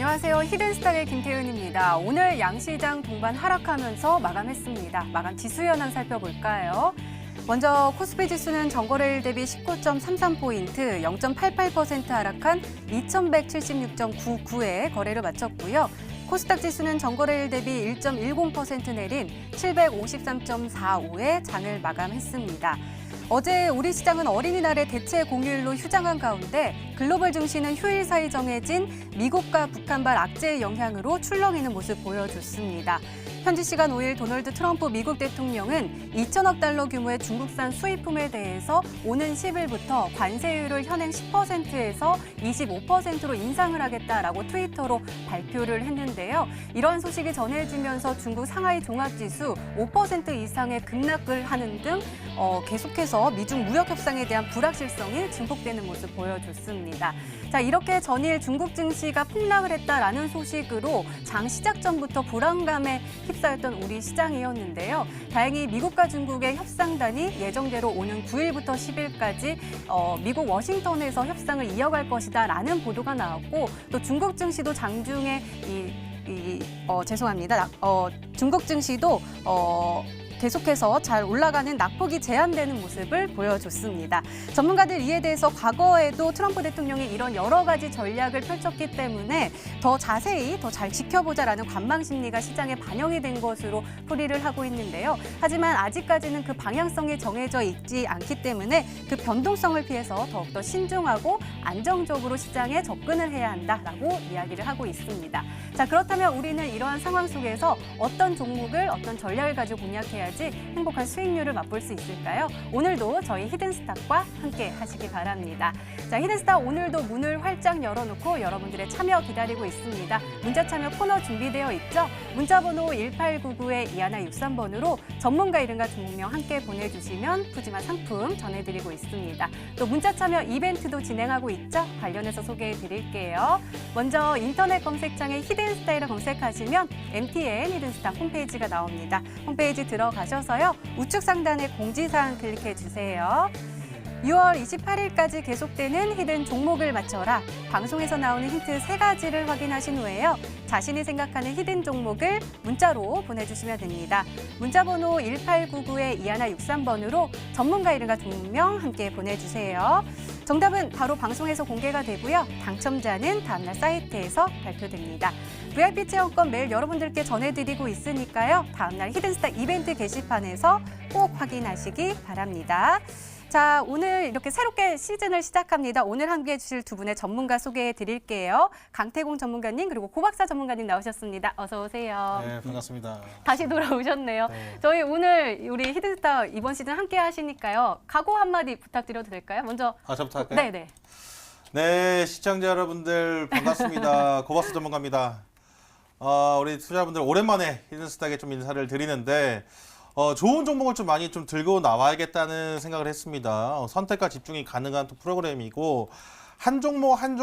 안녕하세요. 히든스탁의 김태윤입니다. 오늘 양시장 동반 하락하면서 마감했습니다. 마감 지수 현황 살펴볼까요? 먼저 코스피 지수는 전거래일 대비 19.33포인트, 0.88% 하락한 2176.99에 거래를 마쳤고요. 코스닥 지수는 전거래일 대비 1.10% 내린 753.45에 장을 마감했습니다. 어제 우리 시장은 어린이날의 대체 공휴일로 휴장한 가운데 글로벌 증시는 휴일 사이 정해진 미국과 북한발 악재의 영향으로 출렁이는 모습 보여줬습니다. 현지 시간 5일 도널드 트럼프 미국 대통령은 2천억 달러 규모의 중국산 수입품에 대해서 오는 10일부터 관세율을 현행 10%에서 25%로 인상을 하겠다라고 트위터로 발표를 했는데요. 이러한 소식이 전해지면서 중국 상하이 종합지수 5% 이상의 급락을 하는 등 계속해서 미중 무역 협상에 대한 불확실성이 증폭되는 모습 보여줬습니다. 자, 이렇게 전일 중국 증시가 폭락을 했다라는 소식으로 장 시작 전부터 불안감에 휩싸였던 우리 시장이었는데요. 다행히 미국과 중국의 협상단이 예정대로 오는 9일부터 10일까지 미국 워싱턴에서 협상을 이어갈 것이다라는 보도가 나왔고, 또 중국 증시도 장중에 중국 증시도 계속해서 잘 올라가는 낙폭이 제한되는 모습을 보여줬습니다. 전문가들 이에 대해서 과거에도 트럼프 대통령이 이런 여러 가지 전략을 펼쳤기 때문에 더 자세히 더 잘 지켜보자라는 관망 심리가 시장에 반영이 된 것으로 풀이를 하고 있는데요. 하지만 아직까지는 그 방향성이 정해져 있지 않기 때문에 그 변동성을 피해서 더욱더 신중하고 안정적으로 시장에 접근을 해야 한다라고 이야기를 하고 있습니다. 자, 그렇다면 우리는 이러한 상황 속에서 어떤 종목을 어떤 전략을 가지고 공략해야지 행복한 수익률을 맛볼 수 있을까요? 오늘도 저희 히든스탁과 함께 하시기 바랍니다. 자, 히든스탁 오늘도 문을 활짝 열어놓고 여러분들의 참여 기다리고 있습니다. 문자 참여 코너 준비되어 있죠? 문자번호 1899-2163번으로 전문가 이름과 종목명 함께 보내주시면 푸짐한 상품 전해드리고 있습니다. 또 문자 참여 이벤트도 진행하고 있죠? 관련해서 소개해드릴게요. 먼저 인터넷 검색창에 히든스탁을 검색하시면 MTN 히든스탁 홈페이지가 나옵니다. 홈페이지 들어가셔서요. 우측 상단에 공지사항 클릭해주세요. 6월 28일까지 계속되는 히든 종목을 맞춰라. 방송에서 나오는 힌트 3가지를 확인하신 후에요. 자신이 생각하는 히든 종목을 문자로 보내주시면 됩니다. 문자번호 1899-2163번으로 전문가 이름과 종목명 함께 보내주세요. 정답은 바로 방송에서 공개가 되고요. 당첨자는 다음날 사이트에서 발표됩니다. VIP 체험권 매일 여러분들께 전해드리고 있으니까요. 다음날 히든스탁 이벤트 게시판에서 꼭 확인하시기 바랍니다. 자, 오늘 이렇게 새롭게 시즌을 시작합니다. 오늘 함께해 주실 두 분의 전문가 소개해 드릴게요. 강태공 전문가님 그리고 고박사 전문가님 나오셨습니다. 어서 오세요. 네, 반갑습니다. 다시 돌아오셨네요. 네. 저희 오늘 우리 히든스탁 이번 시즌 함께 하시니까요. 각오 한마디 부탁드려도 될까요? 먼저. 저부터 할까요? 네네. 네, 시청자 여러분들 반갑습니다. 고박사 전문가입니다. 우리 투자자분들 오랜만에 히든스탁에 좀 인사를 드리는데 좋은 종목을 좀 많이 좀 들고 나와야겠다는 생각을 했습니다. 선택과 집중이 가능한 또 프로그램이고 한 종목 한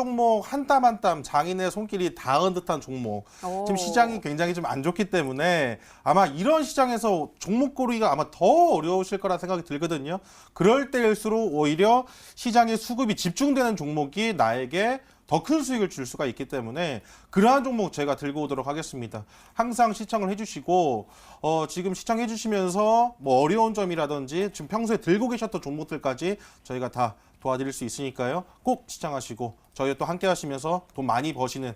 땀 한 땀 장인의 손길이 닿은 듯한 종목. 지금 시장이 굉장히 좀 안 좋기 때문에 아마 이런 시장에서 종목 고르기가 아마 더 어려우실 거라 생각이 들거든요. 그럴 때일수록 오히려 시장의 수급이 집중되는 종목이 나에게 더 큰 수익을 줄 수가 있기 때문에 그러한 종목 제가 들고 오도록 하겠습니다. 항상 시청을 해주시고 지금 시청해 주시면서 뭐 어려운 점이라든지 지금 평소에 들고 계셨던 종목들까지 저희가 다 도와드릴 수 있으니까요. 꼭 시청하시고 저희와 또 함께 하시면서 돈 많이 버시는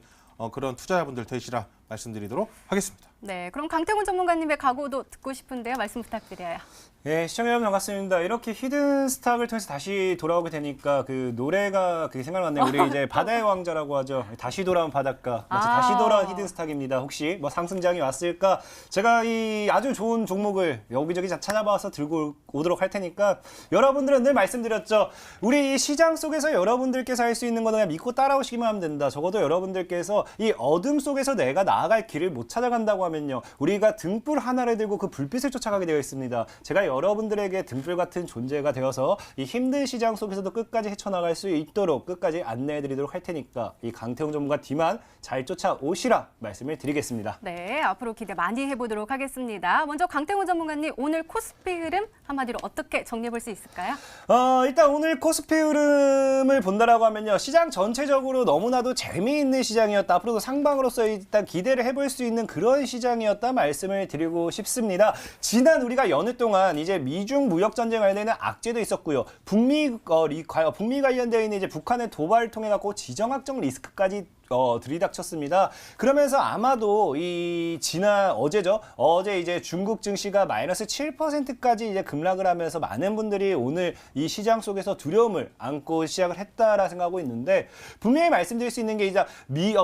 그런 투자자분들 되시라 말씀드리도록 하겠습니다. 네, 그럼 강태곤 전문가님의 각오도 듣고 싶은데요. 말씀 부탁드려요. 네, 시청자 여러분 반갑습니다. 이렇게 히든스탁을 통해서 다시 돌아오게 되니까 그 노래가 그게 생각났네요. 우리 이제 바다의 왕자라고 하죠. 다시 돌아온 바닷가. 마치 다시 돌아온 히든스탁입니다. 혹시 뭐 상승장이 왔을까? 제가 이 아주 좋은 종목을 여기저기 찾아봐서 들고 오도록 할 테니까 여러분들은 늘 말씀드렸죠. 우리 이 시장 속에서 여러분들께서 할 수 있는 거는 그냥 믿고 따라오시기만 하면 된다. 적어도 여러분들께서 이 어둠 속에서 내가 나아갈 길을 못 찾아간다고 하면요. 우리가 등불 하나를 들고 그 불빛을 쫓아가게 되어 있습니다. 제가 여러분들에게 등불 같은 존재가 되어서 이 힘든 시장 속에서도 끝까지 헤쳐나갈 수 있도록 끝까지 안내해드리도록 할 테니까 이 강태용 전문가 뒤만 잘 쫓아오시라 말씀을 드리겠습니다. 네, 앞으로 기대 많이 해보도록 하겠습니다. 먼저 강태훈 전문가님, 오늘 코스피 흐름 한마디로 어떻게 정리해볼 수 있을까요? 일단 오늘 코스피 흐름을 본다라고 하면요. 시장 전체적으로 너무나도 재미있는 시장이었다. 앞으로도 상방으로서 일단 기대를 해볼 수 있는 그런 시장이었다 말씀을 드리고 싶습니다. 지난 우리가 연휴 동안 이제 미중 무역 전쟁 관련된 악재도 있었고요. 북미 관련되어 있는 이제 북한의 도발을 통해 갖고 지정학적 리스크까지 들이닥쳤습니다. 그러면서 아마도 이 지난 어제죠. 어제 이제 중국 증시가 마이너스 7%까지 이제 급락을 하면서 많은 분들이 오늘 이 시장 속에서 두려움을 안고 시작을 했다라 생각하고 있는데 분명히 말씀드릴 수 있는 게 이제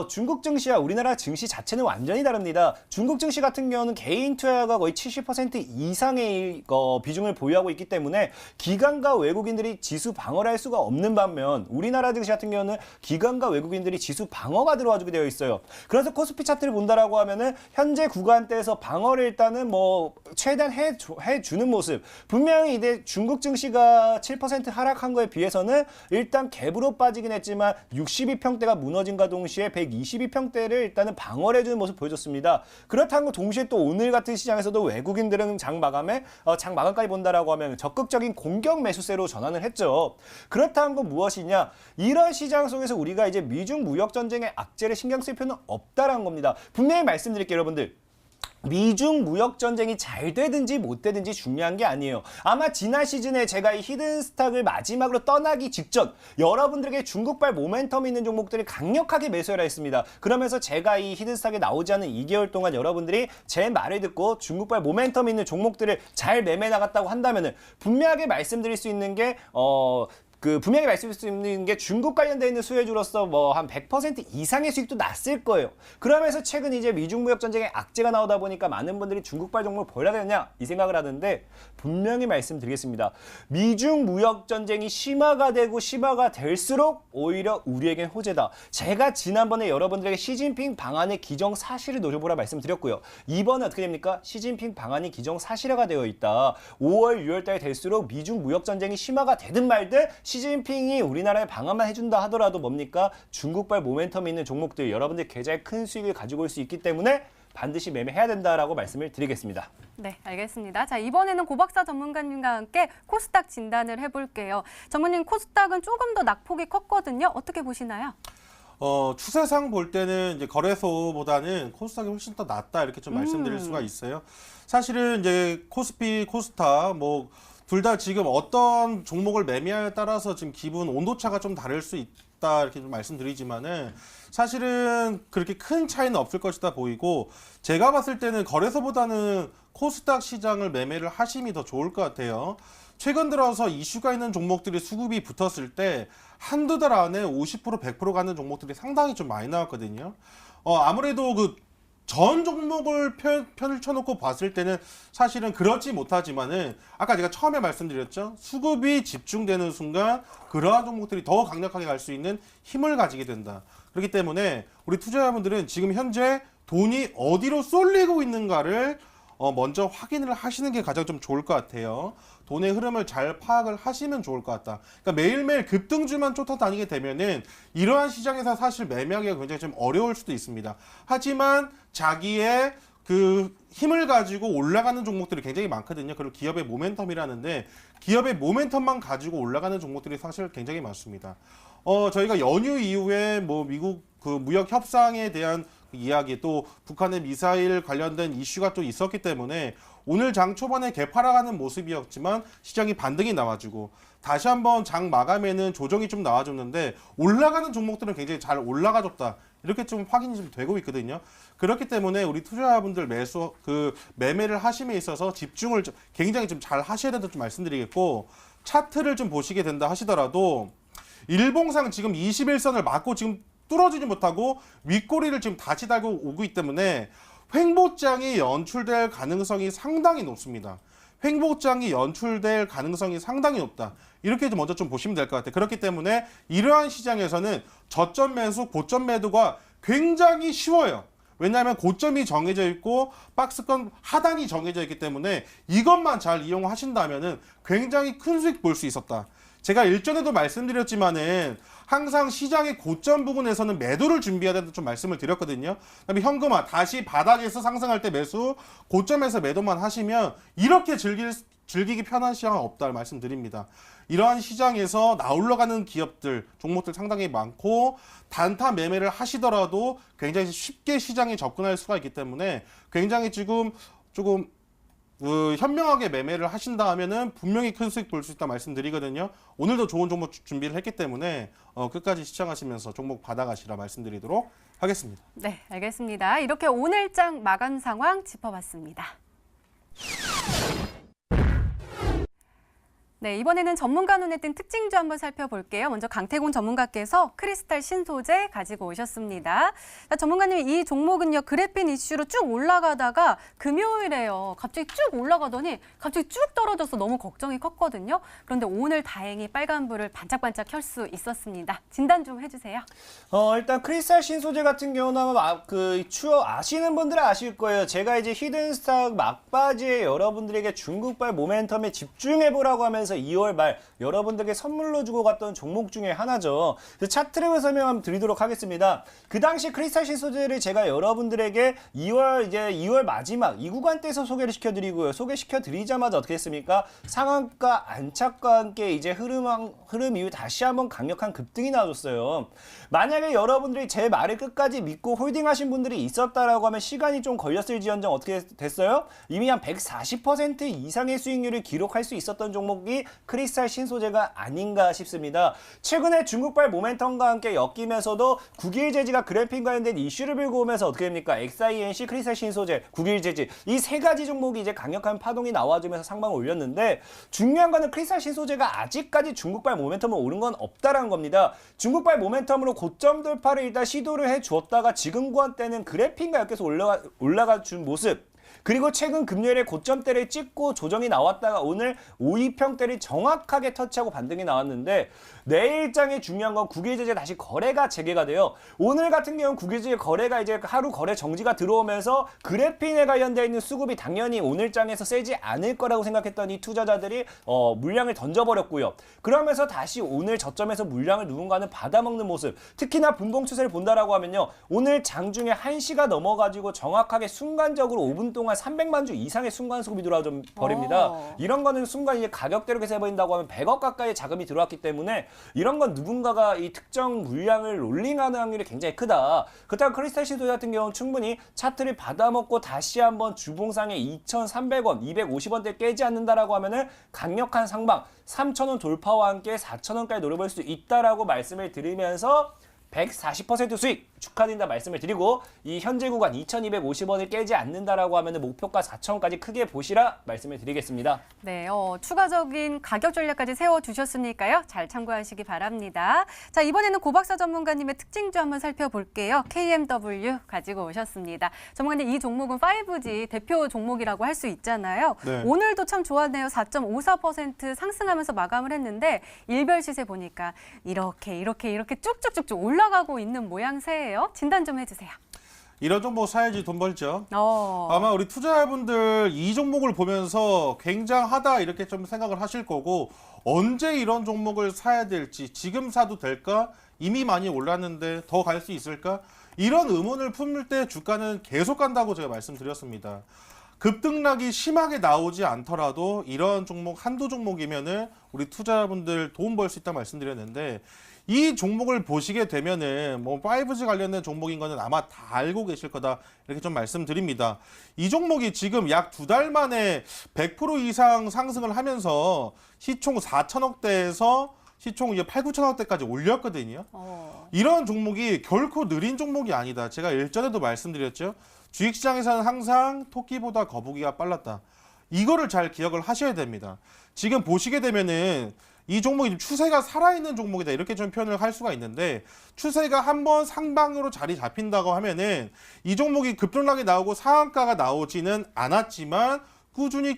중국 증시와 우리나라 증시 자체는 완전히 다릅니다. 중국 증시 같은 경우는 개인 투자가 거의 70% 이상의 비중을 보유하고 있기 때문에 기관과 외국인들이 지수 방어를 할 수가 없는 반면 우리나라 증시 같은 경우는 기관과 외국인들이 지수 방어가 들어와주게 되어 있어요. 그래서 코스피 차트를 본다라고 하면은 현재 구간대에서 방어를 일단은 뭐 최대한 해주는 모습. 분명히 이제 중국 증시가 7% 하락한 거에 비해서는 일단 갭으로 빠지긴 했지만 62평대가 무너진과 동시에 122평대를 일단은 방어를 해주는 모습 보여줬습니다. 그렇다는 거 동시에 또 오늘 같은 시장에서도 외국인들은 장 마감까지 본다라고 하면 적극적인 공격 매수세로 전환을 했죠. 그렇다는 건 무엇이냐? 이런 시장 속에서 우리가 이제 미중 무역 전쟁의 악재를 신경 쓸 필요는 없다라는 겁니다. 분명히 말씀드릴게요, 여러분들. 미중 무역 전쟁이 잘 되든지 못 되든지 중요한 게 아니에요. 아마 지난 시즌에 제가 이 히든스탁을 마지막으로 떠나기 직전 여러분들에게 중국발 모멘텀 있는 종목들을 강력하게 매수해라 했습니다. 그러면서 제가 이 히든스탁에 나오지 않은 2개월 동안 여러분들이 제 말을 듣고 중국발 모멘텀 있는 종목들을 잘 매매 나갔다고 한다면은 분명하게 말씀드릴 수 있는 게 분명히 말씀드릴 수 있는 게 중국 관련되어 있는 수혜주로서 뭐 한 100% 이상의 수익도 났을 거예요. 그러면서 최근 이제 미중 무역 전쟁의 악재가 나오다 보니까 많은 분들이 중국발 종목을 버려야 되느냐 이 생각을 하는데 분명히 말씀드리겠습니다. 미중 무역 전쟁이 심화가 되고 심화가 될수록 오히려 우리에겐 호재다. 제가 지난번에 여러분들에게 시진핑 방안의 기정사실을 노려보라 말씀드렸고요. 이번에 어떻게 됩니까? 시진핑 방안이 기정사실화가 되어 있다. 5월, 6월 달 될수록 미중 무역 전쟁이 심화가 되든 말든 시진핑이 우리나라에 방어만 해준다 하더라도 뭡니까? 중국발 모멘텀이 있는 종목들 여러분들 계좌에 큰 수익을 가지고 올 수 있기 때문에 반드시 매매해야 된다라고 말씀을 드리겠습니다. 네, 알겠습니다. 자, 이번에는 고박사 전문가님과 함께 코스닥 진단을 해볼게요. 전문님, 코스닥은 조금 더 낙폭이 컸거든요. 어떻게 보시나요? 추세상 볼 때는 이제 거래소보다는 코스닥이 훨씬 더 낫다 이렇게 좀 말씀드릴 수가 있어요. 사실은 이제 코스피, 코스닥 둘 다 지금 어떤 종목을 매매하에 따라서 지금 기분 온도차가 좀 다를 수 있다 이렇게 좀 말씀드리지만은 사실은 그렇게 큰 차이는 없을 것이다 보이고 제가 봤을 때는 거래소보다는 코스닥 시장을 매매를 하심이 더 좋을 것 같아요. 최근 들어서 이슈가 있는 종목들이 수급이 붙었을 때 한두 달 안에 50% 100% 가는 종목들이 상당히 좀 많이 나왔거든요. 아무래도 전 종목을 편을 쳐놓고 봤을 때는 사실은 그렇지 못하지만은 아까 제가 처음에 말씀드렸죠. 수급이 집중되는 순간 그러한 종목들이 더 강력하게 갈 수 있는 힘을 가지게 된다. 그렇기 때문에 우리 투자자분들은 지금 현재 돈이 어디로 쏠리고 있는가를 먼저 확인을 하시는 게 가장 좀 좋을 것 같아요. 돈의 흐름을 잘 파악을 하시면 좋을 것 같다. 그러니까 매일매일 급등주만 쫓아다니게 되면은 이러한 시장에서 사실 매매하기가 굉장히 좀 어려울 수도 있습니다. 하지만 자기의 그 힘을 가지고 올라가는 종목들이 굉장히 많거든요. 그리고 기업의 모멘텀이라는데 기업의 모멘텀만 가지고 올라가는 종목들이 사실 굉장히 많습니다. 저희가 연휴 이후에 미국 그 무역 협상에 대한 이야기 또 북한의 미사일 관련된 이슈가 또 있었기 때문에 오늘 장 초반에 개파락하는 모습이었지만 시장이 반등이 나와주고 다시 한번 장 마감에는 조정이 좀 나와줬는데 올라가는 종목들은 굉장히 잘 올라가줬다. 이렇게 좀 확인이 좀 되고 있거든요. 그렇기 때문에 우리 투자자분들 매매를 하심에 있어서 집중을 굉장히 좀 잘 하셔야 된다 좀 말씀드리겠고 차트를 좀 보시게 된다 하시더라도 일봉상 지금 21선을 맞고 지금 뚫어지지 못하고 윗꼬리를 지금 다시 달고 오고 있기 때문에 횡보장이 연출될 가능성이 상당히 높습니다. 횡보장이 연출될 가능성이 상당히 높다. 이렇게 먼저 좀 보시면 될 것 같아요. 그렇기 때문에 이러한 시장에서는 저점 매수, 고점 매도가 굉장히 쉬워요. 왜냐하면 고점이 정해져 있고 박스권 하단이 정해져 있기 때문에 이것만 잘 이용하신다면은 굉장히 큰 수익 볼 수 있었다. 제가 일전에도 말씀드렸지만은 항상 시장의 고점 부분에서는 매도를 준비해야 된다 좀 말씀을 드렸거든요. 그다음에 현금화 다시 바닥에서 상승할 때 매수, 고점에서 매도만 하시면 이렇게 즐기기 편한 시장은 없다를 말씀드립니다. 이러한 시장에서 나올라가는 기업들, 종목들 상당히 많고 단타 매매를 하시더라도 굉장히 쉽게 시장에 접근할 수가 있기 때문에 굉장히 지금 조금 현명하게 매매를 하신다 하면은 분명히 큰 수익 볼 수 있다 말씀드리거든요. 오늘도 좋은 종목 준비를 했기 때문에 끝까지 시청하시면서 종목 받아가시라 말씀드리도록 하겠습니다. 네, 알겠습니다. 이렇게 오늘장 마감 상황 짚어봤습니다. 네, 이번에는 전문가 눈에 띈 특징주 한번 살펴볼게요. 먼저 강태곤 전문가께서 크리스탈 신소재 가지고 오셨습니다. 자, 전문가님, 이 종목은요, 그래핀 이슈로 쭉 올라가다가 금요일에요. 갑자기 쭉 올라가더니 갑자기 쭉 떨어져서 너무 걱정이 컸거든요. 그런데 오늘 다행히 빨간불을 반짝반짝 켤 수 있었습니다. 진단 좀 해주세요. 일단 크리스탈 신소재 같은 경우는 아마 추억 아시는 분들은 아실 거예요. 제가 이제 히든스탁 막바지에 여러분들에게 중국발 모멘텀에 집중해보라고 하면서 2월 말 여러분들에게 선물로 주고 갔던 종목 중에 하나죠. 차트를 설명 한번 드리도록 하겠습니다. 그 당시 크리스탈 신소재를 제가 여러분들에게 2월 마지막 이 구간대에서 소개를 시켜드리고요. 소개시켜드리자마자 어떻게 했습니까? 상한가 안착과 함께 이제 흐름 이후 다시 한번 강력한 급등이 나와줬어요. 만약에 여러분들이 제 말을 끝까지 믿고 홀딩하신 분들이 있었다라고 하면 시간이 좀 걸렸을지언정 어떻게 됐어요? 이미 한 140% 이상의 수익률을 기록할 수 있었던 종목이 크리스탈 신소재가 아닌가 싶습니다. 최근에 중국발 모멘텀과 함께 엮이면서도 국일제지가 그래핀 관련된 이슈를 밀고 오면서 어떻게 됩니까? XINC, 크리스탈 신소재, 국일제지 이 세 가지 종목이 이제 강력한 파동이 나와주면서 상방을 올렸는데 중요한 거는 크리스탈 신소재가 아직까지 중국발 모멘텀으로 오른 건 없다라는 겁니다. 중국발 모멘텀으로 고점 돌파를 일단 시도를 해주었다가 지금 구간대는 그래핀과 엮여서 올라가 준 모습, 그리고 최근 금요일에 고점대를 찍고 조정이 나왔다가 오늘 5위평대를 정확하게 터치하고 반등이 나왔는데 내일장에 중요한 건 국일제재 다시 거래가 재개가 돼요. 오늘 같은 경우는 국일제재 거래가 이제 하루 거래 정지가 들어오면서 그래핀에 관련되어 있는 수급이 당연히 오늘장에서 세지 않을 거라고 생각했던 이 투자자들이 물량을 던져버렸고요. 그러면서 다시 오늘 저점에서 물량을 누군가는 받아먹는 모습, 특히나 분봉 추세를 본다라고 하면요. 오늘 장중에 1시가 넘어가지고 정확하게 순간적으로 5분 동안 300만 주 이상의 순간 수급이 들어와 좀 버립니다. 이런 거는 순간 이제 가격대로 계산해버린다고 하면 100억 가까이 자금이 들어왔기 때문에 이런 건 누군가가 이 특정 물량을 롤링하는 확률이 굉장히 크다. 그렇다고 크리스탈 신소재 같은 경우는 충분히 차트를 받아먹고 다시 한번 주봉상의 2,300원, 250원대 깨지 않는다라고 하면은 강력한 상방 3,000원 돌파와 함께 4,000원까지 노려볼 수 있다라고 말씀을 드리면서 140% 수익 축하드린다 말씀을 드리고 이 현재 구간 2,250원을 깨지 않는다라고 하면 목표가 4,000원까지 크게 보시라 말씀을 드리겠습니다. 네, 추가적인 가격 전략까지 세워주셨으니까요. 잘 참고하시기 바랍니다. 자, 이번에는 고박사 전문가님의 특징주 한번 살펴볼게요. KMW 가지고 오셨습니다. 전문가님, 이 종목은 5G 대표 종목이라고 할 수 있잖아요. 네. 오늘도 참 좋았네요. 4.54% 상승하면서 마감을 했는데 일별 시세 보니까 이렇게 쭉쭉쭉쭉 올라가고 있는 모양새예요. 진단 좀 해주세요. 이런 종목 사야지 돈 벌죠. 어. 아마 우리 투자자분들 이 종목을 보면서 굉장하다 이렇게 좀 생각을 하실 거고 언제 이런 종목을 사야 될지 지금 사도 될까? 이미 많이 올랐는데 더 갈 수 있을까? 이런 의문을 품을 때 주가는 계속 간다고 제가 말씀드렸습니다. 급등락이 심하게 나오지 않더라도 이런 종목 한두 종목이면은 우리 투자자분들 돈 벌 수 있다 말씀드렸는데 이 종목을 보시게 되면은 뭐 5G 관련된 종목인 거는 아마 다 알고 계실 거다 이렇게 좀 말씀드립니다. 이 종목이 지금 약 2달 만에 100% 이상 상승을 하면서 시총 4천억대에서 시총 이제 8, 9천억대까지 올렸거든요. 이런 종목이 결코 느린 종목이 아니다. 제가 일전에도 말씀드렸죠. 주식시장에서는 항상 토끼보다 거북이가 빨랐다. 이거를 잘 기억을 하셔야 됩니다. 지금 보시게 되면은 이 종목이 추세가 살아있는 종목이다 이렇게 좀 표현을 할 수가 있는데 추세가 한번 상방으로 자리 잡힌다고 하면은 이 종목이 급등락이 나오고 상한가가 나오지는 않았지만 꾸준히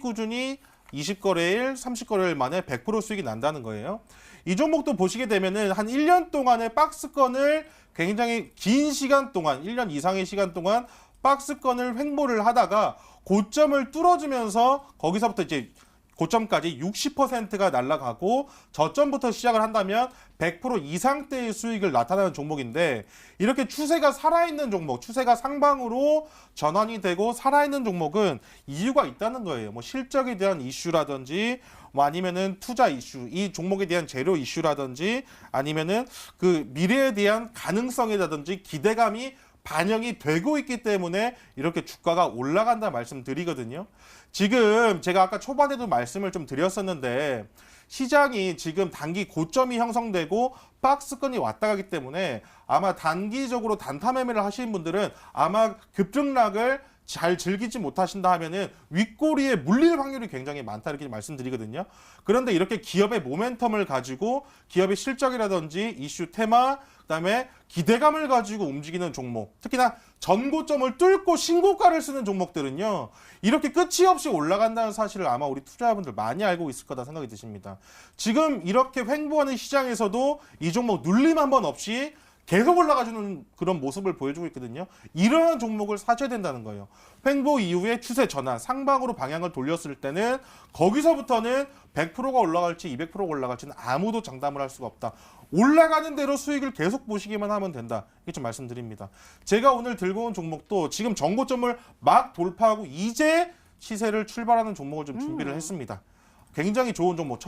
20거래일, 30거래일 만에 100% 수익이 난다는 거예요. 이 종목도 보시게 되면은 한 1년 동안의 박스권을 굉장히 긴 시간 동안 1년 이상의 시간 동안 박스권을 횡보를 하다가 고점을 뚫어주면서 거기서부터 이제 고점까지 60%가 날아가고 저점부터 시작을 한다면 100% 이상대의 수익을 나타내는 종목인데 이렇게 추세가 살아있는 종목, 추세가 상방으로 전환이 되고 살아있는 종목은 이유가 있다는 거예요. 뭐 실적에 대한 이슈라든지 뭐 아니면은 투자 이슈, 이 종목에 대한 재료 이슈라든지 아니면은 그 미래에 대한 가능성이라든지 기대감이 반영이 되고 있기 때문에 이렇게 주가가 올라간다 말씀드리거든요. 지금 제가 아까 초반에도 말씀을 좀 드렸었는데 시장이 지금 단기 고점이 형성되고 박스권이 왔다 가기 때문에 아마 단기적으로 단타 매매를 하시는 분들은 아마 급등락을 잘 즐기지 못하신다 하면은 윗꼬리에 물릴 확률이 굉장히 많다 이렇게 말씀드리거든요. 그런데 이렇게 기업의 모멘텀을 가지고 기업의 실적이라든지 이슈 테마 그다음에 기대감을 가지고 움직이는 종목, 특히나 전고점을 뚫고 신고가를 쓰는 종목들은요. 이렇게 끝이 없이 올라간다는 사실을 아마 우리 투자자분들 많이 알고 있을 거다 생각이 드십니다. 지금 이렇게 횡보하는 시장에서도 이 종목 눌림 한 번 없이 계속 올라가주는 그런 모습을 보여주고 있거든요. 이러한 종목을 사셔야 된다는 거예요. 횡보 이후에 추세 전환, 상방으로 방향을 돌렸을 때는 거기서부터는 100%가 올라갈지 200%가 올라갈지는 아무도 장담을 할 수가 없다. 올라가는 대로 수익을 계속 보시기만 하면 된다. 이렇게 좀 말씀드립니다. 제가 오늘 들고 온 종목도 지금 전고점을 막 돌파하고 이제 시세를 출발하는 종목을 좀 준비를 했습니다. 굉장히 좋은 종목.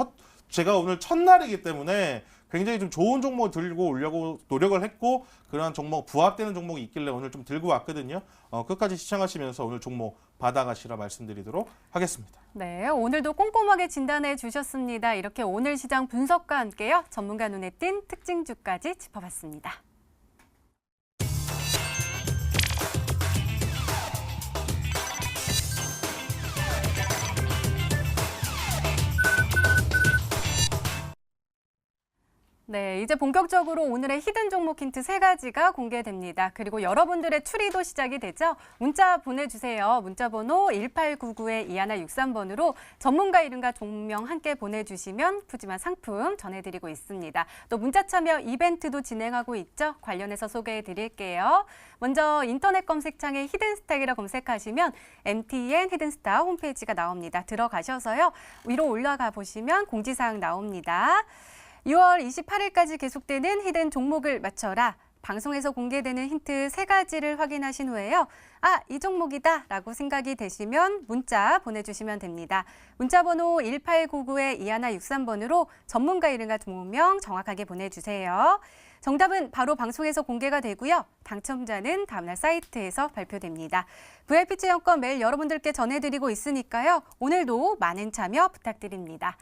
제가 오늘 첫날이기 때문에 굉장히 좀 좋은 종목 들고 오려고 노력을 했고 그러한 종목 부합되는 종목이 있길래 오늘 좀 들고 왔거든요. 끝까지 시청하시면서 오늘 종목 받아가시라 말씀드리도록 하겠습니다. 네, 오늘도 꼼꼼하게 진단해 주셨습니다. 이렇게 오늘 시장 분석과 함께요. 전문가 눈에 띈 특징주까지 짚어봤습니다. 네, 이제 본격적으로 오늘의 히든 종목 힌트 3가지가 공개됩니다. 그리고 여러분들의 추리도 시작이 되죠. 문자 보내주세요. 문자 번호 1899-2163번으로 전문가 이름과 종명 함께 보내주시면 푸짐한 상품 전해드리고 있습니다. 또 문자 참여 이벤트도 진행하고 있죠. 관련해서 소개해드릴게요. 먼저 인터넷 검색창에 히든스탁이라 검색하시면 MTN 히든스탁 홈페이지가 나옵니다. 들어가셔서요. 위로 올라가 보시면 공지사항 나옵니다. 6월 28일까지 계속되는 히든 종목을 맞춰라. 방송에서 공개되는 힌트 3가지를 확인하신 후에요. 아, 이 종목이다 라고 생각이 되시면 문자 보내주시면 됩니다. 문자 번호 1899-2163번으로 전문가 이름과 종목명 정확하게 보내주세요. 정답은 바로 방송에서 공개가 되고요. 당첨자는 다음날 사이트에서 발표됩니다. VIP 체험권 매일 여러분들께 전해드리고 있으니까요. 오늘도 많은 참여 부탁드립니다.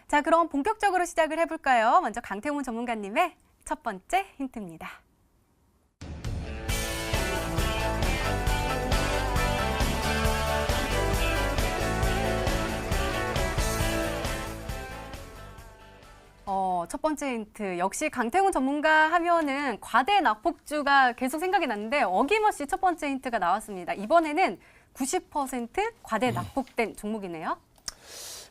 자, 그럼 본격적으로 시작을 해볼까요? 먼저 강태훈 전문가님의 첫 번째 힌트입니다. 첫 번째 힌트. 역시 강태훈 전문가 하면은 과대 낙폭주가 계속 생각이 났는데 어김없이 첫 번째 힌트가 나왔습니다. 이번에는 90% 과대 낙폭된 종목이네요.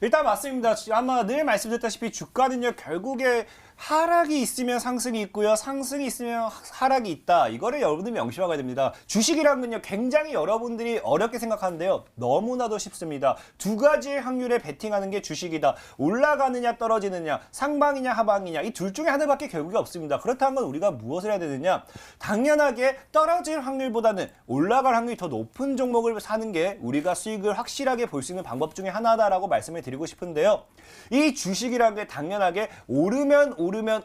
일단 맞습니다. 아마 늘 말씀드렸다시피 주가는요, 결국에 하락이 있으면 상승이 있고요. 상승이 있으면 하락이 있다. 이거를 여러분들이 명심하셔야 됩니다. 주식이라는 건요, 굉장히 여러분들이 어렵게 생각하는데요. 너무나도 쉽습니다. 2가지의 확률에 베팅하는 게 주식이다. 올라가느냐 떨어지느냐, 상방이냐 하방이냐, 이 둘 중에 하나밖에 결국에 없습니다. 그렇다면 우리가 무엇을 해야 되느냐? 당연하게 떨어질 확률보다는 올라갈 확률이 더 높은 종목을 사는 게 우리가 수익을 확실하게 볼 수 있는 방법 중에 하나다라고 말씀을 드리고 싶은데요. 이 주식이라는 게 당연하게 오르면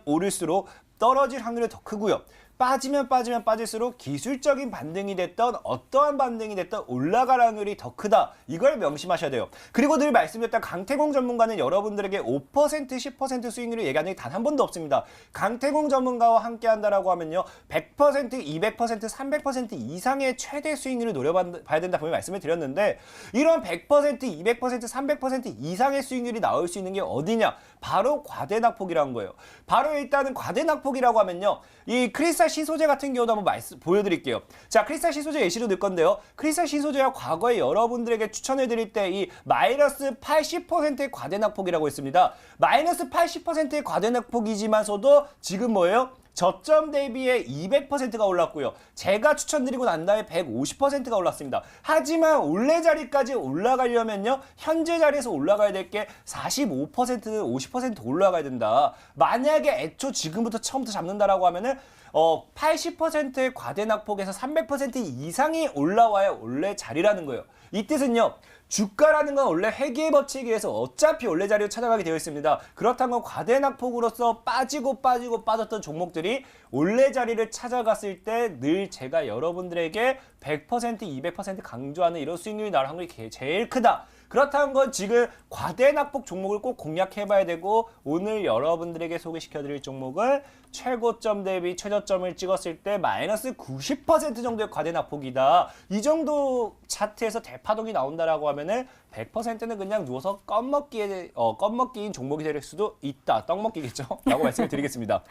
오를수록 떨어질 확률이 더 크고요. 빠지면 빠질수록 기술적인 반등이 됐던 어떠한 반등이 됐던 올라갈 확률이 더 크다. 이걸 명심하셔야 돼요. 그리고 늘 말씀드렸던 강태공 전문가는 여러분들에게 5%, 10% 수익률을 얘기한 적이 단 한 번도 없습니다. 강태공 전문가와 함께 한다라고 하면요. 100%, 200%, 300% 이상의 최대 수익률을 노려봐야 된다 분명히 말씀을 드렸는데 이런 100%, 200%, 300% 이상의 수익률이 나올 수 있는 게 어디냐? 바로 과대낙폭이라는 거예요. 바로 일단은 과대낙폭이라고 하면요. 이 크리스탈 시소제 같은 경우도 한번 보여드릴게요. 자, 크리스탈 시소제 예시로 들 건데요. 크리스탈 시소제가 과거에 여러분들에게 추천해드릴 때 이 마이너스 80%의 과대낙폭이라고 했습니다. 마이너스 80%의 과대낙폭이지만서도 지금 뭐예요? 저점 대비에 200%가 올랐고요. 제가 추천드리고 난 다음에 150%가 올랐습니다. 하지만 원래 자리까지 올라가려면요. 현재 자리에서 올라가야 될 게 45%, 50% 올라가야 된다. 만약에 애초 지금부터 처음부터 잡는다라고 하면은 80%의 과대낙폭에서 300% 이상이 올라와야 원래 자리라는 거예요. 이 뜻은요. 주가라는 건 원래 회귀의 법칙에 의해서 어차피 원래 자리로 찾아가게 되어 있습니다. 그렇다면 과대낙폭으로서 빠졌던 종목들이 원래 자리를 찾아갔을 때 늘 제가 여러분들에게 100%, 200% 강조하는 이런 수익률이 나올 확률이 제일 크다. 그렇다는 건 지금 과대낙폭 종목을 꼭 공략해봐야 되고 오늘 여러분들에게 소개시켜드릴 종목은 최고점 대비 최저점을 찍었을 때 마이너스 90% 정도의 과대낙폭이다. 이 정도 차트에서 대파동이 나온다라고 하면은 100%는 그냥 누워서 껌먹기인 종목이 될 수도 있다. 떡먹기겠죠? 라고 말씀을 드리겠습니다.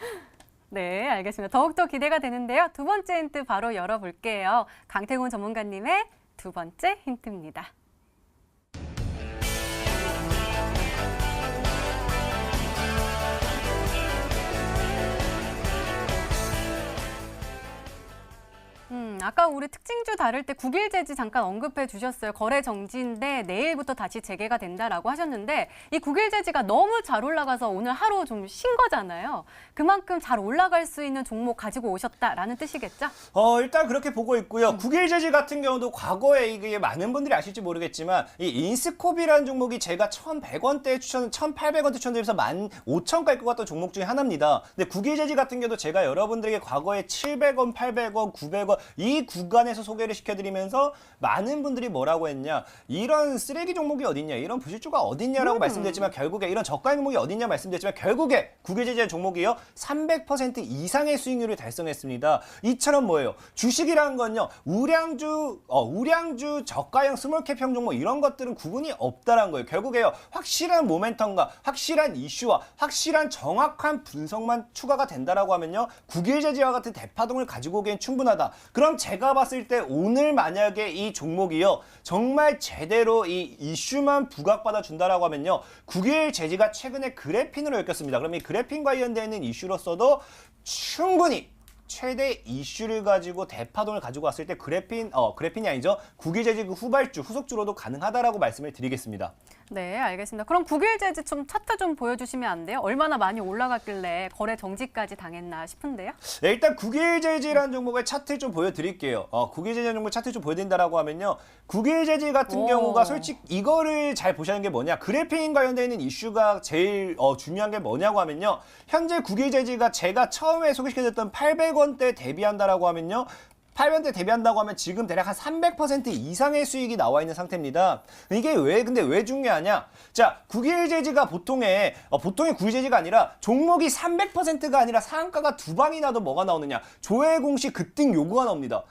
네, 알겠습니다. 더욱더 기대가 되는데요. 두 번째 힌트 바로 열어볼게요. 강태곤 전문가님의 두 번째 힌트입니다. 아까 우리 특징주 다룰 때 국일제지 잠깐 언급해 주셨어요. 거래 정지인데 내일부터 다시 재개가 된다라고 하셨는데 이 국일제지가 너무 잘 올라가서 오늘 하루 좀 쉰 거잖아요. 그만큼 잘 올라갈 수 있는 종목 가지고 오셨다라는 뜻이겠죠? 일단 그렇게 보고 있고요. 국일제지 같은 경우도 과거에 이게 많은 분들이 아실지 모르겠지만 이 인스코비라는 종목이 제가 1,100원대 1,800원대 추천드리면서 15,000까지 꺾었던 종목 중에 하나입니다. 근데 국일제지 같은 경우도 제가 여러분들에게 과거에 700원, 800원, 900원 이 구간에서 소개를 시켜드리면서 많은 분들이 뭐라고 했냐, 이런 쓰레기 종목이 어딨냐, 이런 부실주가 어딨냐라고 말씀드렸지만 결국에 이런 저가 종목이 어딨냐 말씀드렸지만 결국에 국외제재 종목이요 300% 이상의 수익률을 달성했습니다. 이처럼 뭐예요? 주식이라는 건요 우량주 저가형 스몰캡형 종목 이런 것들은 구분이 없다라는 거예요. 결국에요 확실한 모멘텀과 확실한 이슈와 확실한 정확한 분석만 추가가 된다라고 하면요 국외제재와 같은 대파동을 가지고 오기엔 충분하다. 그럼 제가 봤을 때 오늘 만약에 이 종목이요 정말 제대로 이 이슈만 부각받아 준다라고 하면요 국일제지가 최근에 그래핀으로 엮였습니다. 그럼 이 그래핀 관련되어 있는 이슈로서도 충분히 최대 이슈를 가지고 대파동을 가지고 왔을 때 그래핀이 아니죠. 국일제지 그 후속주로도 가능하다라고 말씀을 드리겠습니다. 네, 알겠습니다. 그럼 국일제지 좀 차트 좀 보여주시면 안 돼요? 얼마나 많이 올라갔길래 거래 정지까지 당했나 싶은데요? 네, 일단 국일제지라는 종목의 차트 좀 보여드릴게요. 국일제지 종목 차트 좀 보여드린다라고 하면요. 국일제지 같은 경우가 솔직히 이거를 잘 보시는 게 뭐냐. 그래핀 관련되어 있는 이슈가 제일 중요한 게 뭐냐고 하면요. 현재 국일제지가 제가 처음에 소개시켜드렸던 800원대 대비한다라고 하면요. 800원대 대비한다고 하면 지금 대략 한 300% 이상의 수익이 나와 있는 상태입니다. 이게 근데 왜 중요하냐? 자, 국일제지가 보통의 국일제지가 아니라 종목이 300%가 아니라 상한가가 두 방이 나도 뭐가 나오느냐? 조회 공시 급등 요구가 나옵니다.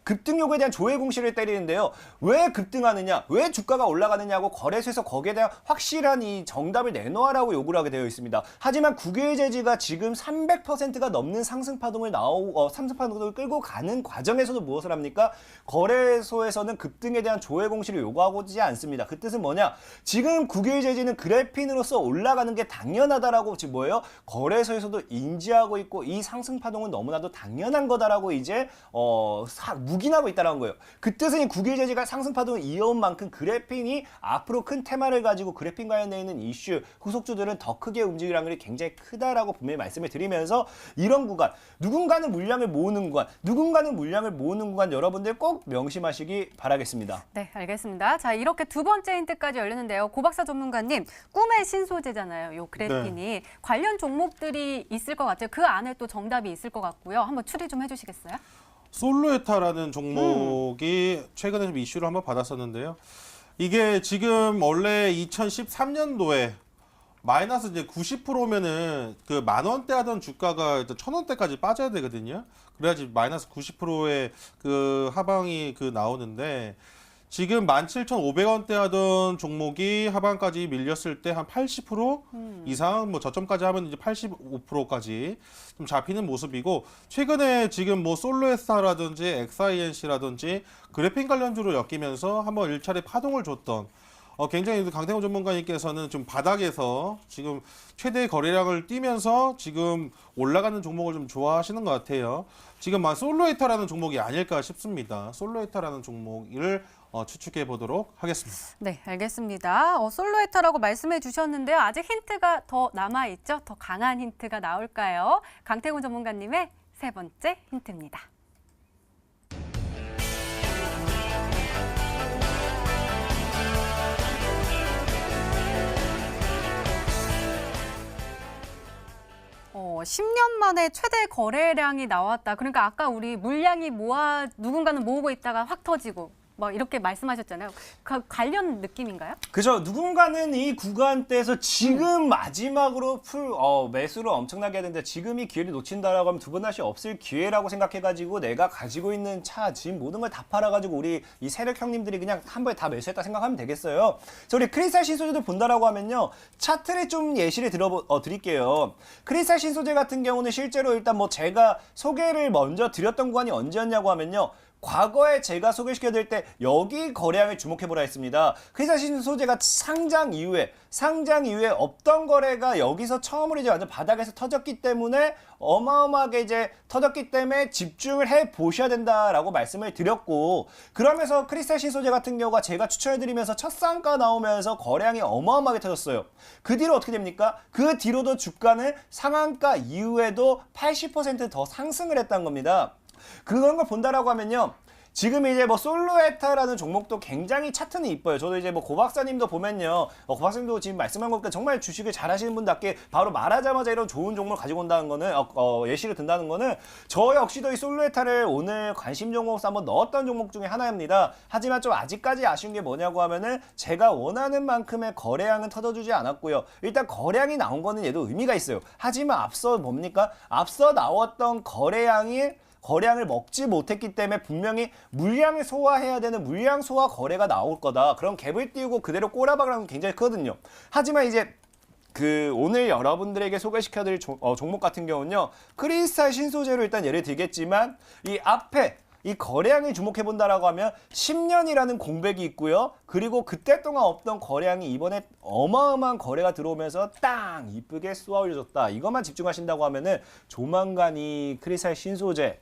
급등 요구에 대한 조회 공시를 때리는데요. 왜 급등하느냐? 왜 주가가 올라가느냐고 거래소에서 거기에 대한 확실한 이 정답을 내놓으라고 요구를 하게 되어 있습니다. 하지만 국일제지가 지금 300%가 넘는 상승파동을 끌고 가는 과정에서도 무엇을 합니까? 거래소에서는 급등에 대한 조회 공시를 요구하고지 않습니다. 그 뜻은 뭐냐? 지금 국일제지는 그래핀으로서 올라가는 게 당연하다라고 지금 뭐예요? 거래소에서도 인지하고 있고 이 상승파동은 너무나도 당연한 거다라고 이제 묵인하고 있다는 거예요. 그 뜻은 이 국일제지가 상승파동을 이어온 만큼 그래핀이 앞으로 큰 테마를 가지고 그래핀 관련되어 있는 이슈, 후속주들은 더 크게 움직일 확률이 굉장히 크다라고 분명히 말씀을 드리면서 이런 구간, 누군가는 물량을 모으는 구간 여러분들 꼭 명심하시기 바라겠습니다. 네, 알겠습니다. 자, 이렇게 두 번째 힌트까지 열렸는데요. 고박사 전문가님, 꿈의 신소재잖아요. 요 그래핀이. 네. 관련 종목들이 있을 것 같아요. 그 안에 또 정답이 있을 것 같고요. 한번 추리 좀 해주시겠어요? 솔로에타라는 종목이 최근에 좀 이슈를 한번 받았었는데요. 이게 지금 원래 2013년도에 마이너스 이제 90%면은 그 10,000원대 하던 주가가 1,000원대까지 빠져야 되거든요. 그래야지 마이너스 90%의 그 하방이 나오는데 지금 17,500원대 하던 종목이 하방까지 밀렸을 때 한 80% 이상 저점까지 하면 이제 85%까지 좀 잡히는 모습이고 최근에 지금 솔로에스타라든지 XINC라든지 그래핀 관련주로 엮이면서 한번 일차례 파동을 줬던 굉장히 강태훈 전문가님께서는 좀 바닥에서 지금 최대 거래량을 띄면서 지금 올라가는 종목을 좀 좋아하시는 것 같아요. 지금 솔로에타라는 종목이 아닐까 싶습니다. 솔로에타라는 종목을 추측해 보도록 하겠습니다. 네, 알겠습니다. 솔로에타라고 말씀해 주셨는데요. 아직 힌트가 더 남아있죠? 더 강한 힌트가 나올까요? 강태훈 전문가님의 세 번째 힌트입니다. 어, 10년 만에 최대 거래량이 나왔다. 그러니까 아까 우리 물량이 누군가는 모으고 있다가 확 터지고 뭐 이렇게 말씀하셨잖아요. 관련 느낌인가요? 그죠. 누군가는 이 구간대에서 지금 마지막으로 매수를 엄청나게 해야 되는데 지금이 기회를 놓친다라고 하면 두 번 다시 없을 기회라고 생각해가지고 내가 가지고 있는 차, 지금 모든 걸 다 팔아가지고 우리 이 세력 형님들이 그냥 한 번에 다 매수했다 생각하면 되겠어요. 그래서 우리 크리스탈 신소재도 본다라고 하면요. 차트를 좀 예시를 드릴게요. 크리스탈 신소재 같은 경우는 실제로 일단 뭐 제가 소개를 먼저 드렸던 구간이 언제였냐고 하면요. 과거에 제가 소개시켜드릴 때 여기 거래량을 주목해보라 했습니다. 크리스탈 신소재가 상장 이후에 없던 거래가 여기서 처음으로 이제 완전 바닥에서 터졌기 때문에 어마어마하게 이제 터졌기 때문에 집중을 해 보셔야 된다라고 말씀을 드렸고, 그러면서 크리스탈 신소재 같은 경우가 제가 추천해드리면서 첫 상가 나오면서 거래량이 어마어마하게 터졌어요. 그 뒤로 어떻게 됩니까? 그 뒤로도 주가는 상한가 이후에도 80% 더 상승을 했다는 겁니다. 그런 걸 본다라고 하면요. 지금 이제 뭐 솔로에타라는 종목도 굉장히 차트는 이뻐요. 저도 이제 뭐 고 박사님도 보면요. 고 박사님도 지금 말씀한 것보다 정말 주식을 잘 하시는 분답게 바로 말하자마자 이런 좋은 종목을 가지고 온다는 거는 예시를 든다는 거는 저 역시도 이 솔로에타를 오늘 관심 종목으로 한번 넣었던 종목 중에 하나입니다. 하지만 좀 아직까지 아쉬운 게 뭐냐고 하면은 제가 원하는 만큼의 거래량은 터져주지 않았고요. 일단 거래량이 나온 거는 얘도 의미가 있어요. 하지만 앞서 뭡니까? 앞서 나왔던 거래량을 먹지 못했기 때문에 분명히 물량을 소화해야 되는 물량 소화 거래가 나올 거다. 그럼 갭을 띄우고 그대로 꼬라박으라는 게 굉장히 크거든요. 하지만 이제 오늘 여러분들에게 소개시켜드릴 종목 같은 경우는요. 크리스탈 신소재로 일단 예를 들겠지만 이 앞에 이 거래량을 주목해본다라고 하면 10년이라는 공백이 있고요. 그리고 그때 동안 없던 거래량이 이번에 어마어마한 거래가 들어오면서 땅 이쁘게 쏘아 올려줬다. 이것만 집중하신다고 하면은 조만간 이 크리스탈 신소재